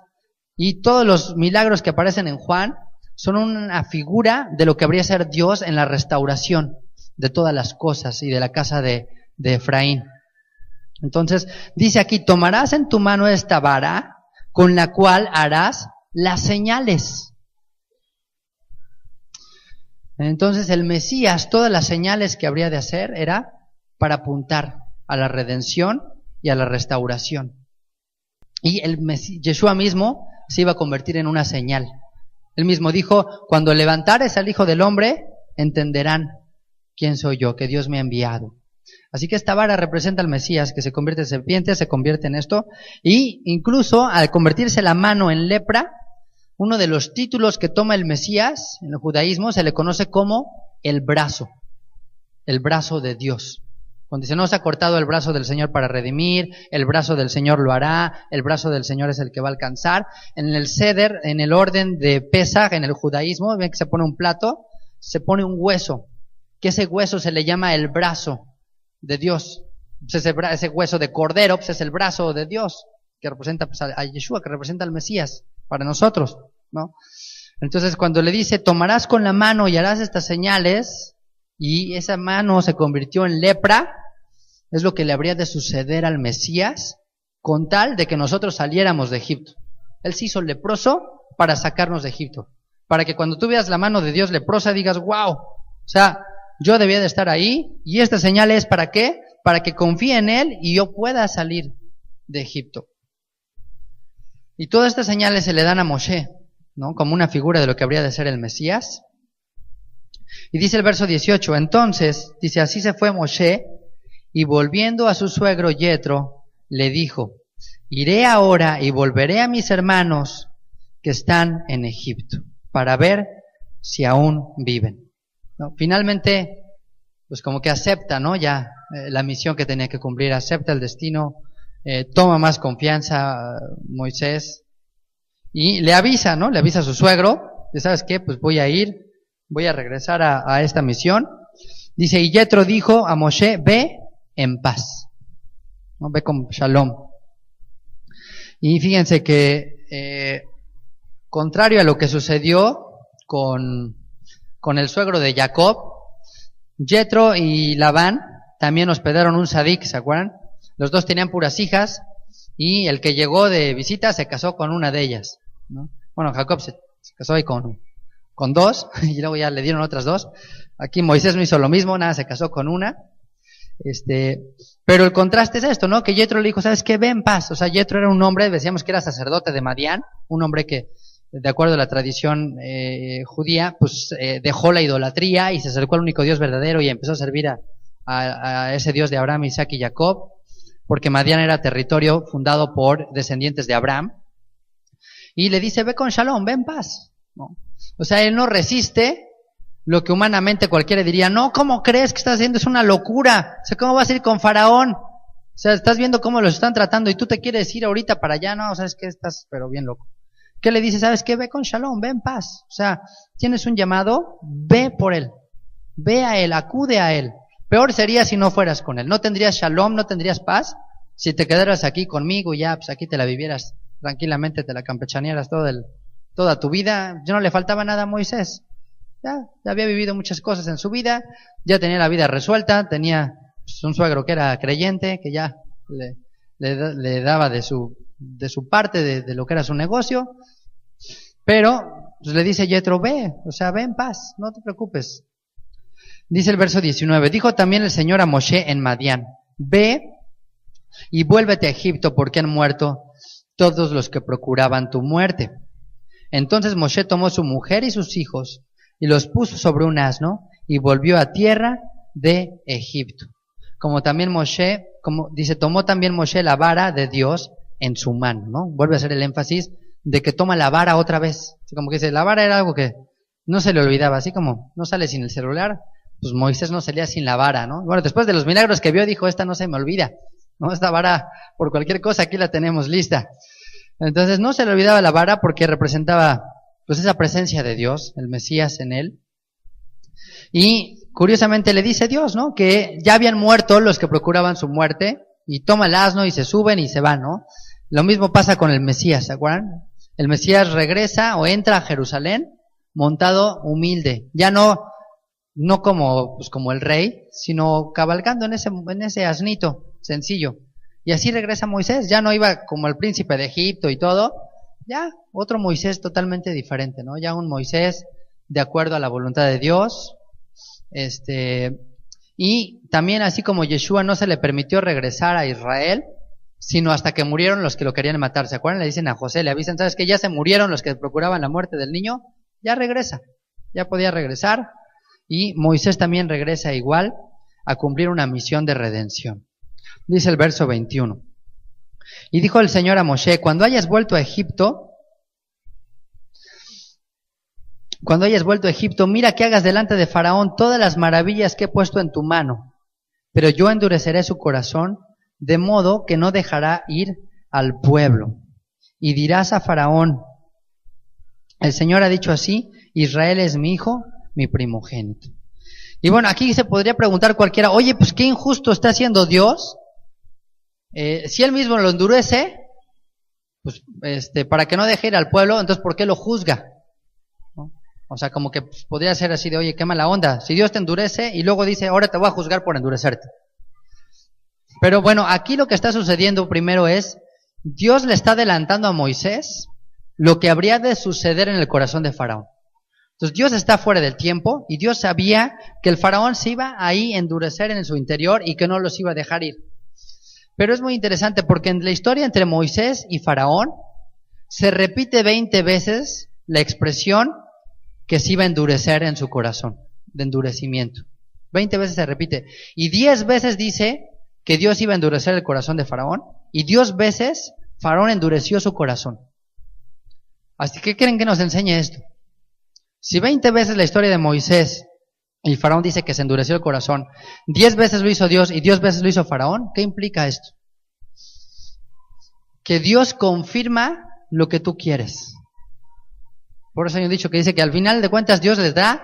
Y todos los milagros que aparecen en Juan son una figura de lo que habría de ser Dios en la restauración de todas las cosas y de la casa de Efraín. Entonces dice aquí, tomarás en tu mano esta vara con la cual harás las señales. Entonces el Mesías, todas las señales que habría de hacer era para apuntar a la redención y a la restauración. Y Yeshua mismo se iba a convertir en una señal. Él mismo dijo, cuando levantares al Hijo del Hombre, entenderán quién soy yo, que Dios me ha enviado. Así que esta vara representa al Mesías, que se convierte en serpiente, se convierte en esto. Y incluso al convertirse la mano en lepra, uno de los títulos que toma el Mesías en el judaísmo se le conoce como el brazo de Dios. Cuando dice, no se ha cortado el brazo del Señor para redimir, el brazo del Señor lo hará, el brazo del Señor es el que va a alcanzar. En el Seder, en el orden de Pesaj, en el judaísmo, ven que se pone un plato, se pone un hueso, que ese hueso se le llama el brazo de Dios. Pues ese hueso de cordero, pues es el brazo de Dios, que representa pues, a Yeshua, que representa al Mesías para nosotros, ¿no? Entonces cuando le dice, tomarás con la mano y harás estas señales, y esa mano se convirtió en lepra, es lo que le habría de suceder al Mesías, con tal de que nosotros saliéramos de Egipto. Él se hizo leproso para sacarnos de Egipto, para que cuando tú veas la mano de Dios leprosa digas, wow, o sea, yo debía de estar ahí, y esta señal es ¿para qué? Para que confíe en Él y yo pueda salir de Egipto. Y todas estas señales se le dan a Moshe, ¿no? Como una figura de lo que habría de ser el Mesías. Y dice el verso 18, entonces, dice, así se fue Moshe, y volviendo a su suegro Yetro, le dijo, iré ahora y volveré a mis hermanos que están en Egipto, para ver si aún viven. ¿No? Finalmente, pues como que acepta, ¿no? Ya la misión que tenía que cumplir, acepta el destino, toma más confianza Moisés, y le avisa, ¿no? Le avisa a su suegro, ¿sabes qué? Pues voy a regresar a esta misión. Dice, y Yetro dijo a Moshe, ve en paz, ¿no? Ve con shalom. Y fíjense que, contrario a lo que sucedió con el suegro de Jacob, Yetro y Labán también hospedaron un sadik, ¿se acuerdan? Los dos tenían puras hijas, y el que llegó de visita se casó con una de ellas, ¿no? Bueno, Jacob se casó ahí con dos, y luego ya le dieron otras dos. Aquí Moisés no hizo lo mismo, nada, se casó con una. Pero el contraste es esto, ¿no? Que Yetro le dijo, ¿sabes qué? Ve en paz. O sea, Yetro era un hombre, decíamos que era sacerdote de Madián, un hombre que, de acuerdo a la tradición judía, pues dejó la idolatría y se acercó al único Dios verdadero y empezó a servir a ese Dios de Abraham, Isaac y Jacob, porque Madián era territorio fundado por descendientes de Abraham. Y le dice, ve con shalom, ve en paz, ¿no? O sea, él no resiste lo que humanamente cualquiera diría, no, ¿cómo crees que estás haciendo? Es una locura. O sea, ¿cómo vas a ir con Faraón? O sea, estás viendo cómo los están tratando y tú te quieres ir ahorita para allá, no, o sea, es que estás, pero bien loco. ¿Qué le dice? ¿Sabes qué? Ve con shalom, ve en paz. O sea, tienes un llamado, ve por él. Ve a él, acude a él. Peor sería si no fueras con él. No tendrías shalom, no tendrías paz. Si te quedaras aquí conmigo y ya, pues aquí te la vivieras tranquilamente, te la campechanearas toda tu vida. Ya no le faltaba nada a Moisés. Ya había vivido muchas cosas en su vida, ya tenía la vida resuelta, tenía pues, un suegro que era creyente, que ya le daba de su parte de lo que era su negocio, pero pues, le dice Yetro, ve, o sea, ve en paz, no te preocupes. Dice el verso 19, dijo también el Señor a Moshe en Madián, ve y vuélvete a Egipto porque han muerto todos los que procuraban tu muerte. Entonces Moshe tomó su mujer y sus hijos y los puso sobre un asno y volvió a tierra de Egipto. Como también Moshe, como dice, tomó también Moshe la vara de Dios en su mano, ¿no? Vuelve a hacer el énfasis de que toma la vara otra vez. Así como que dice, la vara era algo que no se le olvidaba, así como no sale sin el celular, pues Moisés no salía sin la vara, ¿no? Bueno, después de los milagros que vio, dijo, esta no se me olvida, ¿no? Esta vara, por cualquier cosa, aquí la tenemos lista. Entonces no se le olvidaba la vara porque representaba pues esa presencia de Dios, el Mesías en él. Y curiosamente le dice Dios, ¿no? Que ya habían muerto los que procuraban su muerte, y toma el asno y se suben y se van, ¿no? Lo mismo pasa con el Mesías, ¿se acuerdan? El Mesías regresa o entra a Jerusalén montado humilde, ya no como, pues como el rey, sino cabalgando en ese asnito sencillo. Y así regresa Moisés, ya no iba como el príncipe de Egipto y todo, ya otro Moisés totalmente diferente, ¿no? Ya un Moisés de acuerdo a la voluntad de Dios. Y también así como Yeshua no se le permitió regresar a Israel, sino hasta que murieron los que lo querían matar. ¿Se acuerdan? Le dicen a José, le avisan, ¿sabes qué? Ya se murieron los que procuraban la muerte del niño, ya regresa, ya podía regresar. Y Moisés también regresa igual a cumplir una misión de redención. Dice el verso 21. Y dijo el Señor a Moshe, cuando hayas vuelto a Egipto, mira que hagas delante de Faraón todas las maravillas que he puesto en tu mano, pero yo endureceré su corazón, de modo que no dejará ir al pueblo. Y dirás a Faraón, el Señor ha dicho así, Israel es mi hijo, mi primogénito. Y bueno, aquí se podría preguntar cualquiera, oye, pues qué injusto está haciendo Dios. Si Él mismo lo endurece, pues para que no deje ir al pueblo, entonces ¿por qué lo juzga? ¿No? O sea, como que podría ser así de, oye, qué mala onda. Si Dios te endurece y luego dice, ahora te voy a juzgar por endurecerte. Pero bueno, aquí lo que está sucediendo primero es, Dios le está adelantando a Moisés lo que habría de suceder en el corazón de Faraón. Entonces Dios está fuera del tiempo y Dios sabía que el Faraón se iba ahí a endurecer en su interior y que no los iba a dejar ir. Pero es muy interesante porque en la historia entre Moisés y Faraón se repite 20 veces la expresión que se iba a endurecer en su corazón, de endurecimiento. 20 veces se repite. Y 10 veces dice que Dios iba a endurecer el corazón de Faraón y 10 veces Faraón endureció su corazón. Así que, ¿qué creen que nos enseña esto? Si 20 veces la historia de Moisés y Faraón dice que se endureció el corazón, 10 veces lo hizo Dios y 10 veces lo hizo Faraón, ¿qué implica esto? Que Dios confirma lo que tú quieres. Por eso hay un dicho que dice que al final de cuentas Dios les da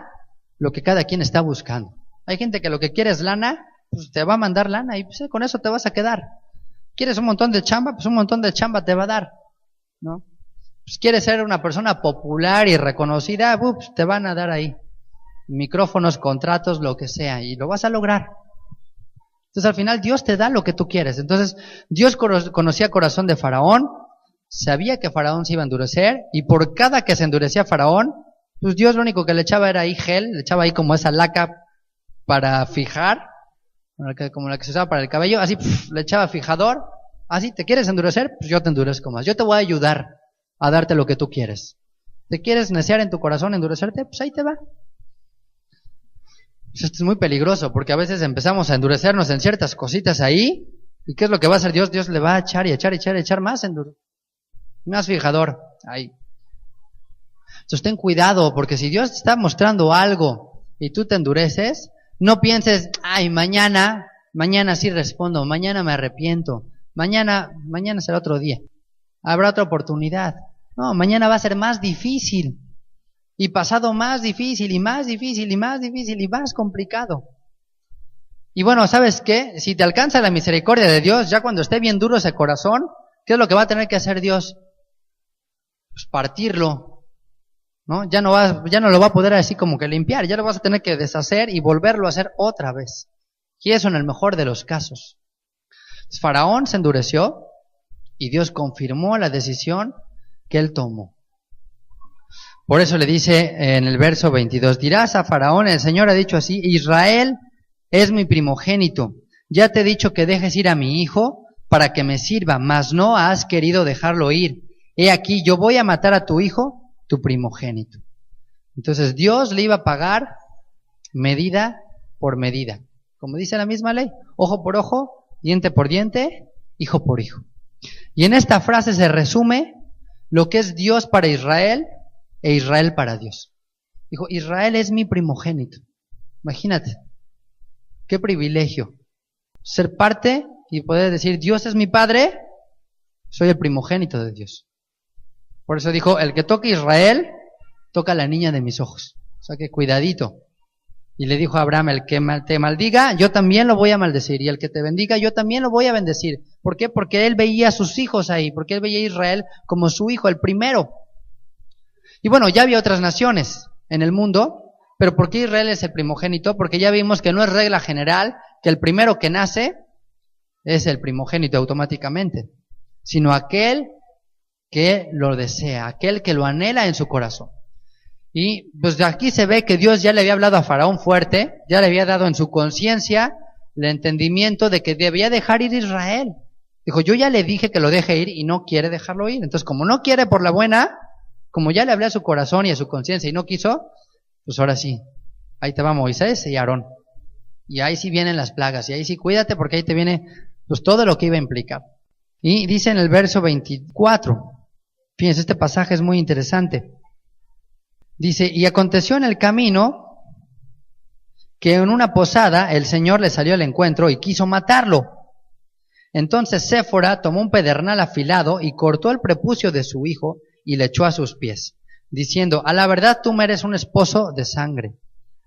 lo que cada quien está buscando. Hay gente que lo que quiere es lana, pues te va a mandar lana y pues con eso te vas a quedar. ¿Quieres un montón de chamba? Pues un montón de chamba te va a dar, ¿no? Pues quieres ser una persona popular y reconocida, pues te van a dar ahí micrófonos, contratos, lo que sea, y lo vas a lograr. Entonces al final Dios te da lo que tú quieres. Entonces Dios conocía el corazón de Faraón, sabía que Faraón se iba a endurecer, y por cada que se endurecía Faraón, pues Dios lo único que le echaba era ahí gel, le echaba ahí como esa laca para fijar, como la que se usaba para el cabello, así le echaba fijador, así, ¿te quieres endurecer? Pues yo te endurezco más, yo te voy a ayudar a darte lo que tú quieres. ¿Te quieres neciar en tu corazón, endurecerte? Pues ahí te va. Esto es muy peligroso porque a veces empezamos a endurecernos en ciertas cositas ahí, ¿y qué es lo que va a hacer Dios? Dios le va a echar y echar más fijador ahí. Entonces ten cuidado, porque si Dios te está mostrando algo y tú te endureces, no pienses, ay, mañana sí respondo, mañana me arrepiento, mañana será otro día, habrá otra oportunidad. No, mañana va a ser más difícil. Y pasado más difícil, y más difícil, y más difícil, y más complicado. Y bueno, ¿sabes qué? Si te alcanza la misericordia de Dios, ya cuando esté bien duro ese corazón, ¿qué es lo que va a tener que hacer Dios? Pues partirlo, ¿no? Ya no lo va a poder así como que limpiar, ya lo vas a tener que deshacer y volverlo a hacer otra vez. Y eso en el mejor de los casos. Entonces, Faraón se endureció y Dios confirmó la decisión que él tomó. Por eso le dice en el verso 22, dirás a Faraón, el Señor ha dicho así, Israel es mi primogénito, ya te he dicho que dejes ir a mi hijo para que me sirva, mas no has querido dejarlo ir. He aquí, yo voy a matar a tu hijo, tu primogénito. Entonces Dios le iba a pagar medida por medida, como dice la misma ley, ojo por ojo, diente por diente, hijo por hijo. Y en esta frase se resume lo que es Dios para Israel e Israel para Dios. Dijo, Israel es mi primogénito. Imagínate, qué privilegio. Ser parte y poder decir, Dios es mi padre, soy el primogénito de Dios. Por eso dijo, el que toque Israel, toca a la niña de mis ojos. O sea que cuidadito. Y le dijo a Abraham, el que te maldiga, yo también lo voy a maldecir. Y el que te bendiga, yo también lo voy a bendecir. ¿Por qué? Porque él veía a sus hijos ahí. Porque él veía a Israel como su hijo, el primero. Y bueno, ya había otras naciones en el mundo, pero ¿por qué Israel es el primogénito? Porque ya vimos que no es regla general que el primero que nace es el primogénito automáticamente, sino aquel que lo desea, aquel que lo anhela en su corazón. Y pues de aquí se ve que Dios ya le había hablado a Faraón fuerte, ya le había dado en su conciencia el entendimiento de que debía dejar ir Israel. Dijo, yo ya le dije que lo deje ir y no quiere dejarlo ir. Entonces, como no quiere por la buena, como ya le hablé a su corazón y a su conciencia y no quiso, pues ahora sí, ahí te va Moisés y Aarón. Y ahí sí vienen las plagas, y ahí sí cuídate porque ahí te viene pues todo lo que iba a implicar. Y dice en el verso 24, fíjense, este pasaje es muy interesante. Dice, y aconteció en el camino que en una posada el Señor le salió al encuentro y quiso matarlo. Entonces Séfora tomó un pedernal afilado y cortó el prepucio de su hijo y le echó a sus pies, diciendo, a la verdad tú me eres un esposo de sangre.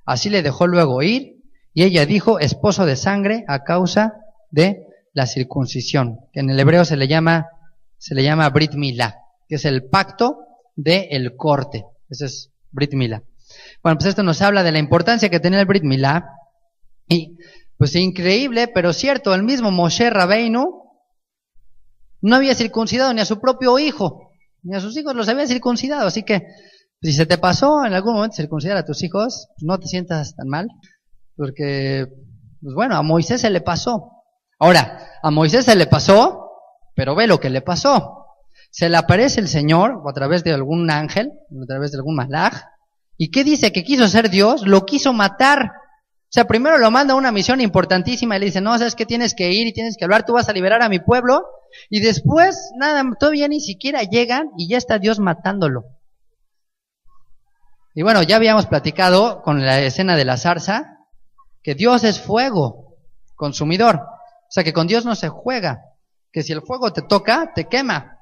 Así le dejó luego ir, y ella dijo, esposo de sangre a causa de la circuncisión, que en el hebreo se le llama Brit Milá, que es el pacto del corte. Ese es Brit Milá. Bueno, pues esto nos habla de la importancia que tenía el Brit Milá, y pues increíble, pero cierto, el mismo Moshe Rabbeinu no había circuncidado ni a su propio hijo, ni a sus hijos los había circuncidado, así que si se te pasó en algún momento circuncidar a tus hijos, pues no te sientas tan mal, porque, pues bueno, a Moisés se le pasó. Ahora, a Moisés se le pasó, pero ve lo que le pasó. Se le aparece el Señor, o a través de algún ángel, a través de algún malaj, ¿y qué dice? Que quiso ser Dios, lo quiso matar. O sea, primero lo manda a una misión importantísima y le dice, no, sabes que tienes que ir y tienes que hablar, tú vas a liberar a mi pueblo, y después, nada, todavía ni siquiera llegan y ya está Dios matándolo. Y bueno, ya habíamos platicado con la escena de la zarza, que Dios es fuego consumidor. O sea, que con Dios no se juega. Que si el fuego te toca, te quema.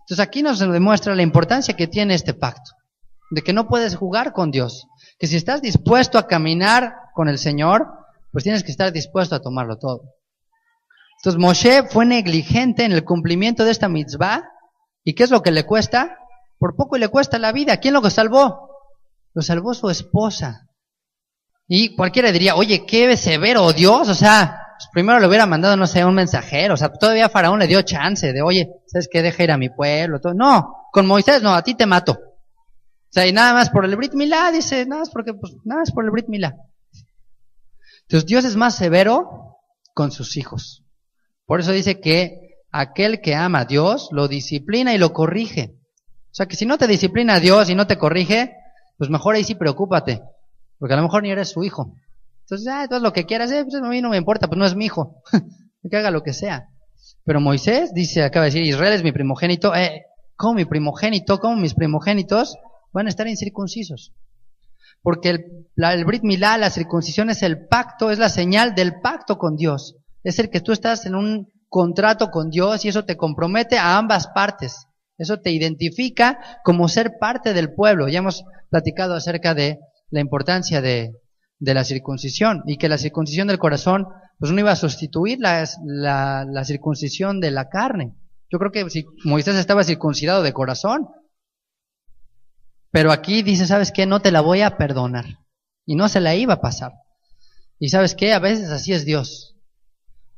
Entonces aquí nos demuestra la importancia que tiene este pacto. De que no puedes jugar con Dios. Que si estás dispuesto a caminar con el Señor, pues tienes que estar dispuesto a tomarlo todo. Entonces Moshe fue negligente en el cumplimiento de esta mitzvah. ¿Y qué es lo que le cuesta? Por poco le cuesta la vida. ¿Quién lo salvó? Lo salvó su esposa. Y cualquiera diría, oye, qué severo Dios, o sea, pues primero le hubiera mandado, no sé, un mensajero, o sea, todavía Faraón le dio chance de, oye, ¿sabes qué? Deja ir a mi pueblo, todo. No, con Moisés no, a ti te mato. O sea, y nada más por el Brit Milá, dice, nada más porque, pues, nada más por el Brit Milá. Entonces Dios es más severo con sus hijos. Por eso dice que aquel que ama a Dios lo disciplina y lo corrige. O sea, que si no te disciplina a Dios y no te corrige, pues mejor ahí sí preocúpate. Porque a lo mejor ni eres su hijo. Entonces, tú lo que quieras, pues a mí no me importa, pues no es mi hijo. Que haga lo que sea. Pero Moisés dice, acaba de decir, Israel es mi primogénito. ¿Cómo mi primogénito? ¿Cómo mis primogénitos van a estar incircuncisos? Porque el Brit Milá, la circuncisión es el pacto, es la señal del pacto con Dios. Es el que tú estás en un contrato con Dios y eso te compromete a ambas partes. Eso te identifica como ser parte del pueblo. Ya hemos platicado acerca de la importancia de la circuncisión y que la circuncisión del corazón pues no iba a sustituir la circuncisión de la carne. Yo creo que si Moisés estaba circuncidado de corazón, pero aquí dice, ¿sabes qué? No te la voy a perdonar. Y no se la iba a pasar. Y ¿sabes qué? A veces así es Dios.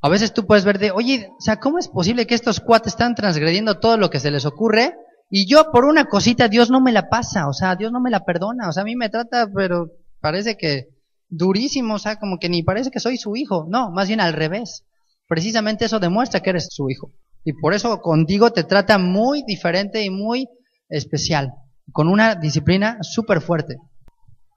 A veces tú puedes ver de, oye, o sea, ¿cómo es posible que estos cuates están transgrediendo todo lo que se les ocurre? Y yo por una cosita Dios no me la pasa, o sea, Dios no me la perdona, o sea, a mí me trata, pero parece que durísimo, o sea, como que ni parece que soy su hijo, no, más bien al revés. Precisamente eso demuestra que eres su hijo. Y por eso contigo te trata muy diferente y muy especial, con una disciplina súper fuerte.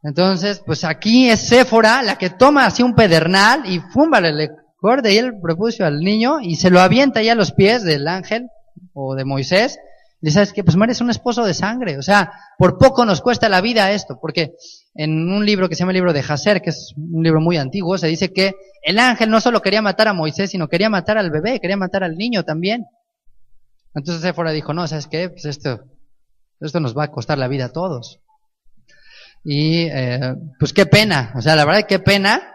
Entonces, pues aquí es Séfora la que toma así un pedernal y fúmbale, le corta y el prepucio al niño y se lo avienta ya a los pies del ángel o de Moisés. Y sabes que pues eres un esposo de sangre, o sea, por poco nos cuesta la vida esto, porque en un libro que se llama el libro de Jaser, que es un libro muy antiguo, se dice que el ángel no solo quería matar a Moisés, sino quería matar al bebé, quería matar al niño también. Entonces Séfora dijo, no, ¿sabes qué? Pues esto nos va a costar la vida a todos. Y pues qué pena, o sea, la verdad qué pena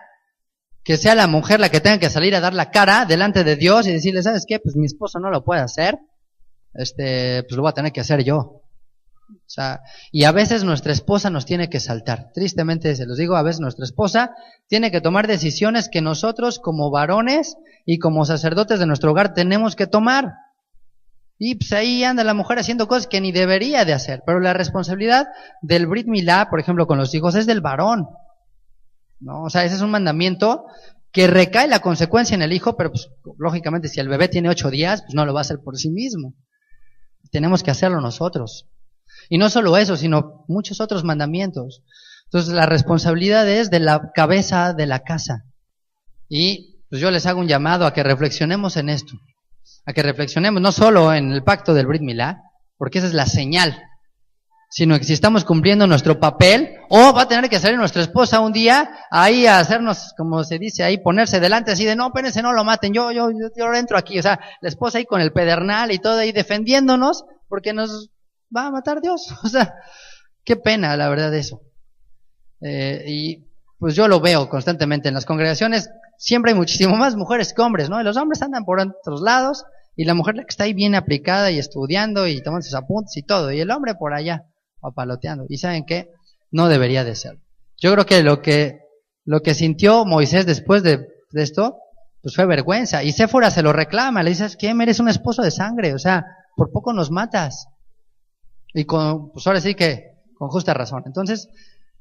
que sea la mujer la que tenga que salir a dar la cara delante de Dios y decirle, ¿sabes qué? Pues mi esposo no lo puede hacer. Pues lo voy a tener que hacer yo. O sea, y a veces nuestra esposa nos tiene que saltar. Tristemente se los digo, a veces nuestra esposa tiene que tomar decisiones que nosotros como varones y como sacerdotes de nuestro hogar tenemos que tomar. Y pues ahí anda la mujer haciendo cosas que ni debería de hacer. Pero la responsabilidad del Brit Milá, por ejemplo, con los hijos, es del varón, ¿no? O sea, ese es un mandamiento que recae la consecuencia en el hijo, pero pues, lógicamente si el bebé tiene 8 días, pues no lo va a hacer por sí mismo. Tenemos que hacerlo nosotros. Y no solo eso, sino muchos otros mandamientos. Entonces la responsabilidad es de la cabeza de la casa. Y pues yo les hago un llamado a que reflexionemos en esto. A que reflexionemos no solo en el pacto del Brit Milá, porque esa es la señal, sino que si estamos cumpliendo nuestro papel, o va a tener que salir nuestra esposa un día ahí a hacernos, como se dice ahí, ponerse delante así de, no, espérense, no lo maten, yo entro aquí. O sea, la esposa ahí con el pedernal y todo ahí defendiéndonos, porque nos va a matar Dios. O sea, qué pena, la verdad, eso. Y pues yo lo veo constantemente en las congregaciones, siempre hay muchísimo más mujeres que hombres, ¿no? Y los hombres andan por otros lados, y la mujer la que está ahí bien aplicada y estudiando y tomando sus apuntes y todo, y el hombre por allá, papaloteando. ¿Y saben qué? No debería de ser. Yo creo que lo que sintió Moisés después de esto, pues fue vergüenza. Y Séfora se lo reclama, le dice, ¿qué? Eres un esposo de sangre, o sea, por poco nos matas. Y pues ahora sí que con justa razón. Entonces,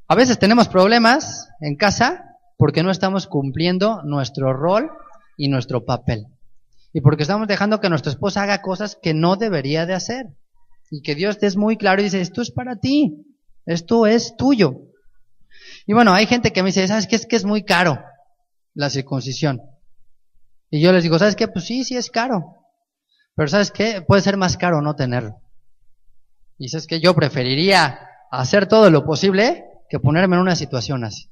a veces tenemos problemas en casa porque no estamos cumpliendo nuestro rol y nuestro papel. Y porque estamos dejando que nuestra esposa haga cosas que no debería de hacer. Y que Dios es muy claro y dice, esto es para ti, esto es tuyo. Y bueno, hay gente que me dice, ¿sabes qué? Es que es muy caro la circuncisión. Y yo les digo, ¿sabes qué? Pues sí es caro. Pero ¿sabes qué? Puede ser más caro no tenerlo. Y ¿sabes qué? Yo preferiría hacer todo lo posible que ponerme en una situación así.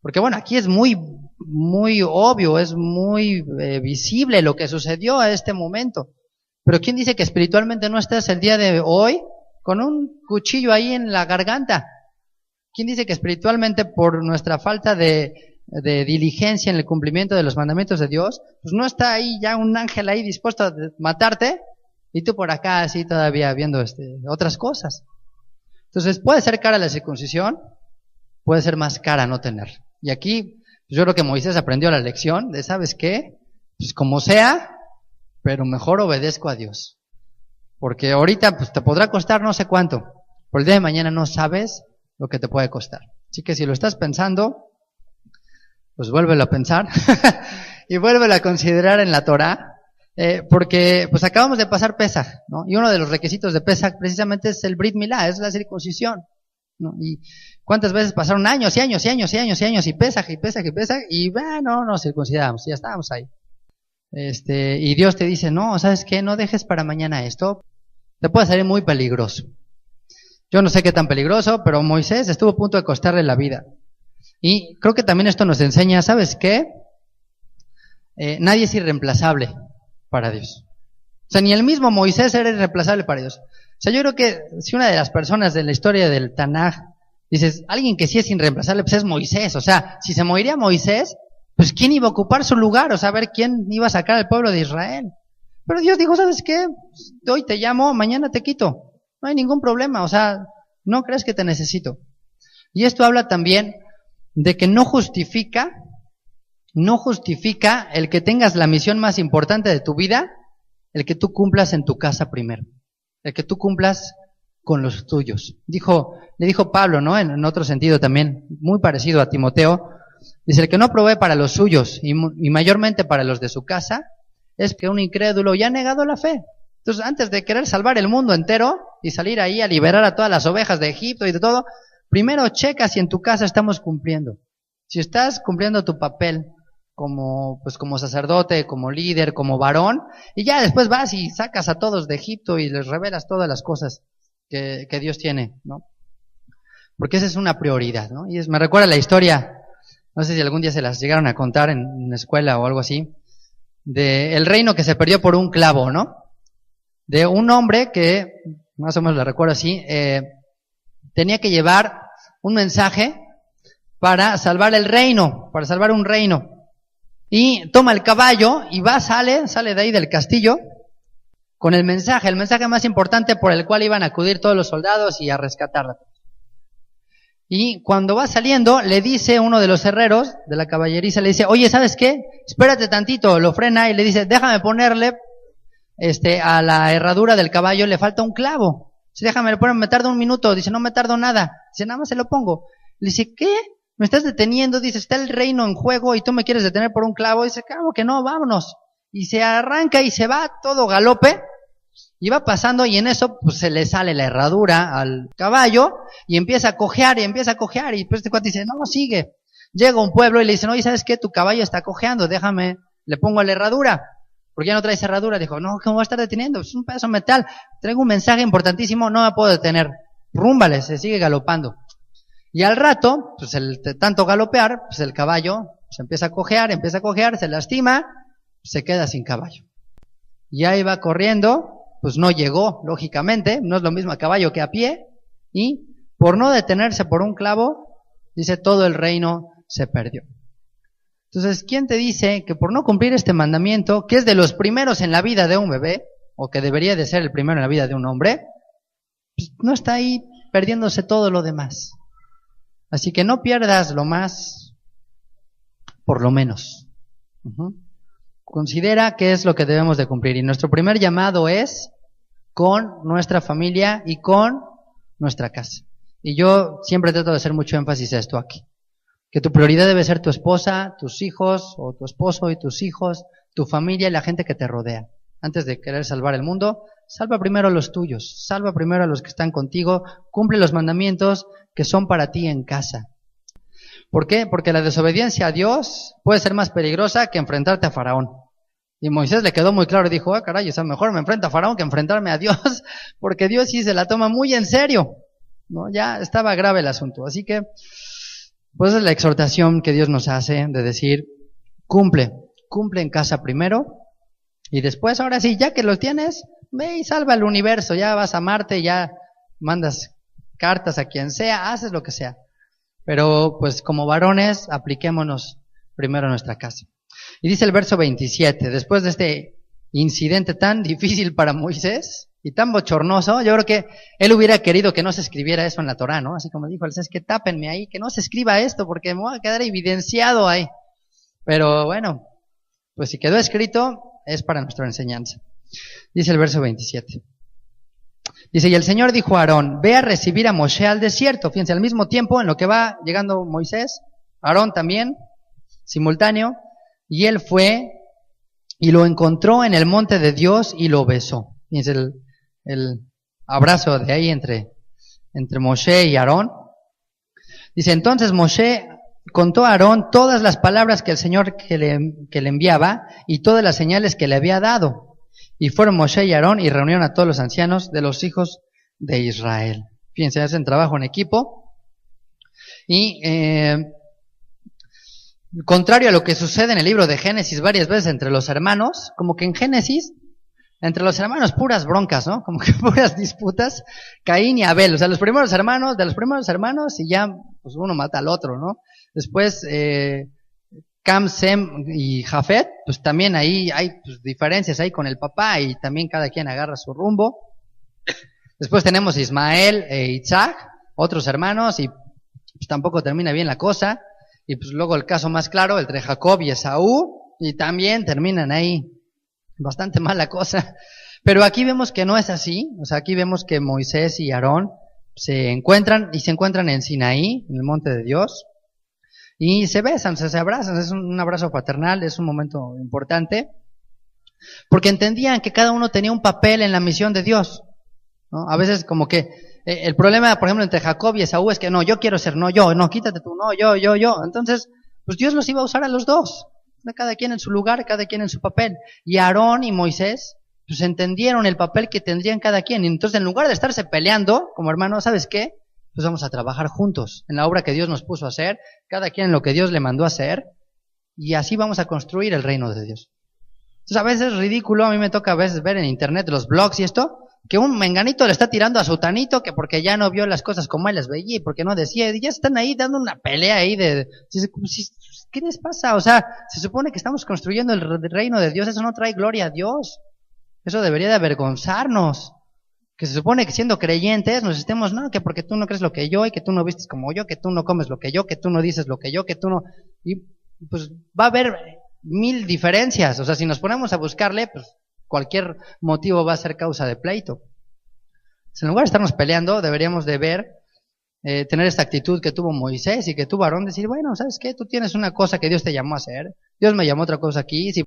Porque bueno, aquí es muy obvio, es muy visible lo que sucedió a este momento. Pero ¿quién dice que espiritualmente no estás el día de hoy con un cuchillo ahí en la garganta? ¿Quién dice que espiritualmente por nuestra falta de diligencia en el cumplimiento de los mandamientos de Dios, pues no está ahí ya un ángel ahí dispuesto a matarte y tú por acá así todavía viendo otras cosas? Entonces puede ser cara la circuncisión, puede ser más cara no tener. Y aquí pues yo creo que Moisés aprendió la lección de, ¿sabes qué? Pues como sea, pero mejor obedezco a Dios. Porque ahorita pues te podrá costar no sé cuánto, pero el día de mañana no sabes lo que te puede costar. Así que si lo estás pensando, pues vuélvelo a pensar y vuélvelo a considerar en la Torá, porque pues acabamos de pasar Pesaj, ¿no? Y uno de los requisitos de Pesaj precisamente es el Brit Milá, es la circuncisión, ¿no? Y cuántas veces pasaron años y años y años y años y años y Pesaj y Pesaj y Pesaj y bueno, nos circuncidamos, ya estábamos ahí. Y Dios te dice, no, ¿sabes qué? No dejes para mañana esto, te puede salir muy peligroso. Yo no sé qué tan peligroso, pero Moisés estuvo a punto de costarle la vida. Y creo que también esto nos enseña, ¿sabes qué? Nadie es irreemplazable para Dios. O sea, ni el mismo Moisés era irreemplazable para Dios. O sea, yo creo que si una de las personas de la historia del Tanaj, dices, alguien que sí es irreemplazable, pues es Moisés. O sea, si se moriría Moisés, pues ¿quién iba a ocupar su lugar? O sea, a ver quién iba a sacar al pueblo de Israel. Pero Dios dijo, ¿sabes qué? Hoy te llamo, mañana te quito. No hay ningún problema, o sea, no crees que te necesito. Y esto habla también de que no justifica el que tengas la misión más importante de tu vida, el que tú cumplas en tu casa primero, el que tú cumplas con los tuyos. Le dijo Pablo, ¿no? En otro sentido también, muy parecido a Timoteo, dice, el que no provee para los suyos y mayormente para los de su casa, es que un incrédulo ya ha negado la fe. Entonces, antes de querer salvar el mundo entero y salir ahí a liberar a todas las ovejas de Egipto y de todo, primero checa si en tu casa estamos cumpliendo. Si estás cumpliendo tu papel como sacerdote, como líder, como varón, y ya después vas y sacas a todos de Egipto y les revelas todas las cosas que Dios tiene, ¿no? Porque esa es una prioridad, ¿no? Y me recuerda la historia, no sé si algún día se las llegaron a contar en la escuela o algo así, de el reino que se perdió por un clavo, ¿no? De un hombre que, más o menos lo recuerdo así, tenía que llevar un mensaje para salvar el reino, para salvar un reino. Y toma el caballo y sale de ahí del castillo con el mensaje más importante por el cual iban a acudir todos los soldados y a rescatarla. Y cuando va saliendo, le dice uno de los herreros de la caballeriza, le dice, oye, ¿sabes qué? Espérate tantito, lo frena y le dice, déjame ponerle a la herradura del caballo le falta un clavo. Dice, déjame poner, me tarda un minuto. Dice, no me tardo nada. Dice, nada más se lo pongo. Le dice, ¿qué? Me estás deteniendo, dice, está el reino en juego y tú me quieres detener por un clavo. Dice, claro que no, vámonos. Y se arranca y se va todo galope. Y va pasando y en eso pues se le sale la herradura al caballo y empieza a cojear y empieza a cojear. Y pues este cuate dice, no, sigue. Llega a un pueblo y le dicen, oye, ¿sabes qué? Tu caballo está cojeando, déjame, le pongo la herradura. ¿Por qué ya no traes herradura? Dijo, no, ¿cómo voy a estar deteniendo? Es un pedazo de metal. Traigo un mensaje importantísimo, no me puedo detener. Rúmbale, se sigue galopando. Y al rato, pues de tanto galopear, pues el caballo se empieza a cojear, se lastima, se queda sin caballo. Y ahí va corriendo, pues no llegó, lógicamente, no es lo mismo a caballo que a pie, y por no detenerse por un clavo, dice, todo el reino se perdió. Entonces, ¿quién te dice que por no cumplir este mandamiento, que es de los primeros en la vida de un bebé, o que debería de ser el primero en la vida de un hombre, pues no está ahí perdiéndose todo lo demás? Así que no pierdas lo más por lo menos. Considera qué es lo que debemos de cumplir. Y nuestro primer llamado es con nuestra familia y con nuestra casa. Y yo siempre trato de hacer mucho énfasis a esto aquí. Que tu prioridad debe ser tu esposa, tus hijos, o tu esposo y tus hijos, tu familia y la gente que te rodea. Antes de querer salvar el mundo, salva primero a los tuyos, salva primero a los que están contigo, cumple los mandamientos que son para ti en casa. ¿Por qué? Porque la desobediencia a Dios puede ser más peligrosa que enfrentarte a Faraón. Y Moisés le quedó muy claro y dijo, caray, o sea, mejor me enfrento a Faraón que enfrentarme a Dios, porque Dios sí se la toma muy en serio, ¿no? Ya estaba grave el asunto. Así que, pues es la exhortación que Dios nos hace de decir, cumple en casa primero, y después, ahora sí, ya que los tienes, ve y salva el universo, ya vas a Marte, ya mandas cartas a quien sea, haces lo que sea. Pero pues como varones, apliquémonos primero a nuestra casa. Y dice el verso 27, después de este incidente tan difícil para Moisés y tan bochornoso, yo creo que él hubiera querido que no se escribiera eso en la Torá, ¿no? Así como dijo, es que tápenme ahí, que no se escriba esto porque me voy a quedar evidenciado ahí. Pero bueno, pues si quedó escrito, es para nuestra enseñanza. Dice el verso 27. Dice, y el Señor dijo a Aarón, ve a recibir a Moshe al desierto. Fíjense, al mismo tiempo en lo que va llegando Moisés, Aarón también, simultáneo, y él fue y lo encontró en el monte de Dios y lo besó. Fíjense el abrazo de ahí entre Moshe y Aarón. Dice, entonces Moshe contó a Aarón todas las palabras que el Señor que le enviaba y todas las señales que le había dado. Y fueron Moshe y Aarón y reunieron a todos los ancianos de los hijos de Israel. Fíjense, hacen trabajo en equipo. Y contrario a lo que sucede en el libro de Génesis varias veces entre los hermanos, como que en Génesis, entre los hermanos puras broncas, ¿no? Como que puras disputas, Caín y Abel, o sea, de los primeros hermanos y ya pues uno mata al otro, ¿no? Después Cam, Sem y Jafet, pues también ahí hay pues, diferencias ahí con el papá y también cada quien agarra su rumbo. Después tenemos Ismael e Isaac, otros hermanos, y pues tampoco termina bien la cosa. Y pues luego el caso más claro, entre Jacob y Esaú, y también terminan ahí bastante mal la cosa. Pero aquí vemos que no es así, o sea, aquí vemos que Moisés y Aarón se encuentran en Sinaí, en el monte de Dios, y se besan, se abrazan, es un abrazo paternal, es un momento importante, porque entendían que cada uno tenía un papel en la misión de Dios, ¿no? A veces como que el problema, por ejemplo, entre Jacob y Esaú es que no, yo quiero ser, no, yo, no, quítate tú, no, yo. Entonces, pues Dios los iba a usar a los dos, cada quien en su lugar, cada quien en su papel. Y Aarón y Moisés, pues entendieron el papel que tendrían cada quien. Y entonces, en lugar de estarse peleando, como hermanos, ¿sabes qué? Pues vamos a trabajar juntos en la obra que Dios nos puso a hacer, cada quien en lo que Dios le mandó a hacer, y así vamos a construir el reino de Dios. Entonces, a veces es ridículo, a mí me toca a veces ver en internet los blogs y esto, que un menganito le está tirando a su tanito que porque ya no vio las cosas como él las veía y porque no decía, y ya están ahí dando una pelea ahí ¿qué les pasa? O sea, se supone que estamos construyendo el reino de Dios, eso no trae gloria a Dios, eso debería de avergonzarnos, que se supone que siendo creyentes nos estemos, no, que porque tú no crees lo que yo y que tú no vistes como yo, que tú no comes lo que yo, que tú no dices lo que yo, que tú no, y pues va a haber 1000 diferencias, o sea, si nos ponemos a buscarle, pues cualquier motivo va a ser causa de pleito. En lugar de estarnos peleando, deberíamos de ver tener esta actitud que tuvo Moisés y que tuvo Aarón, decir, bueno, ¿sabes qué? Tú tienes una cosa que Dios te llamó a hacer, Dios me llamó a otra cosa aquí, si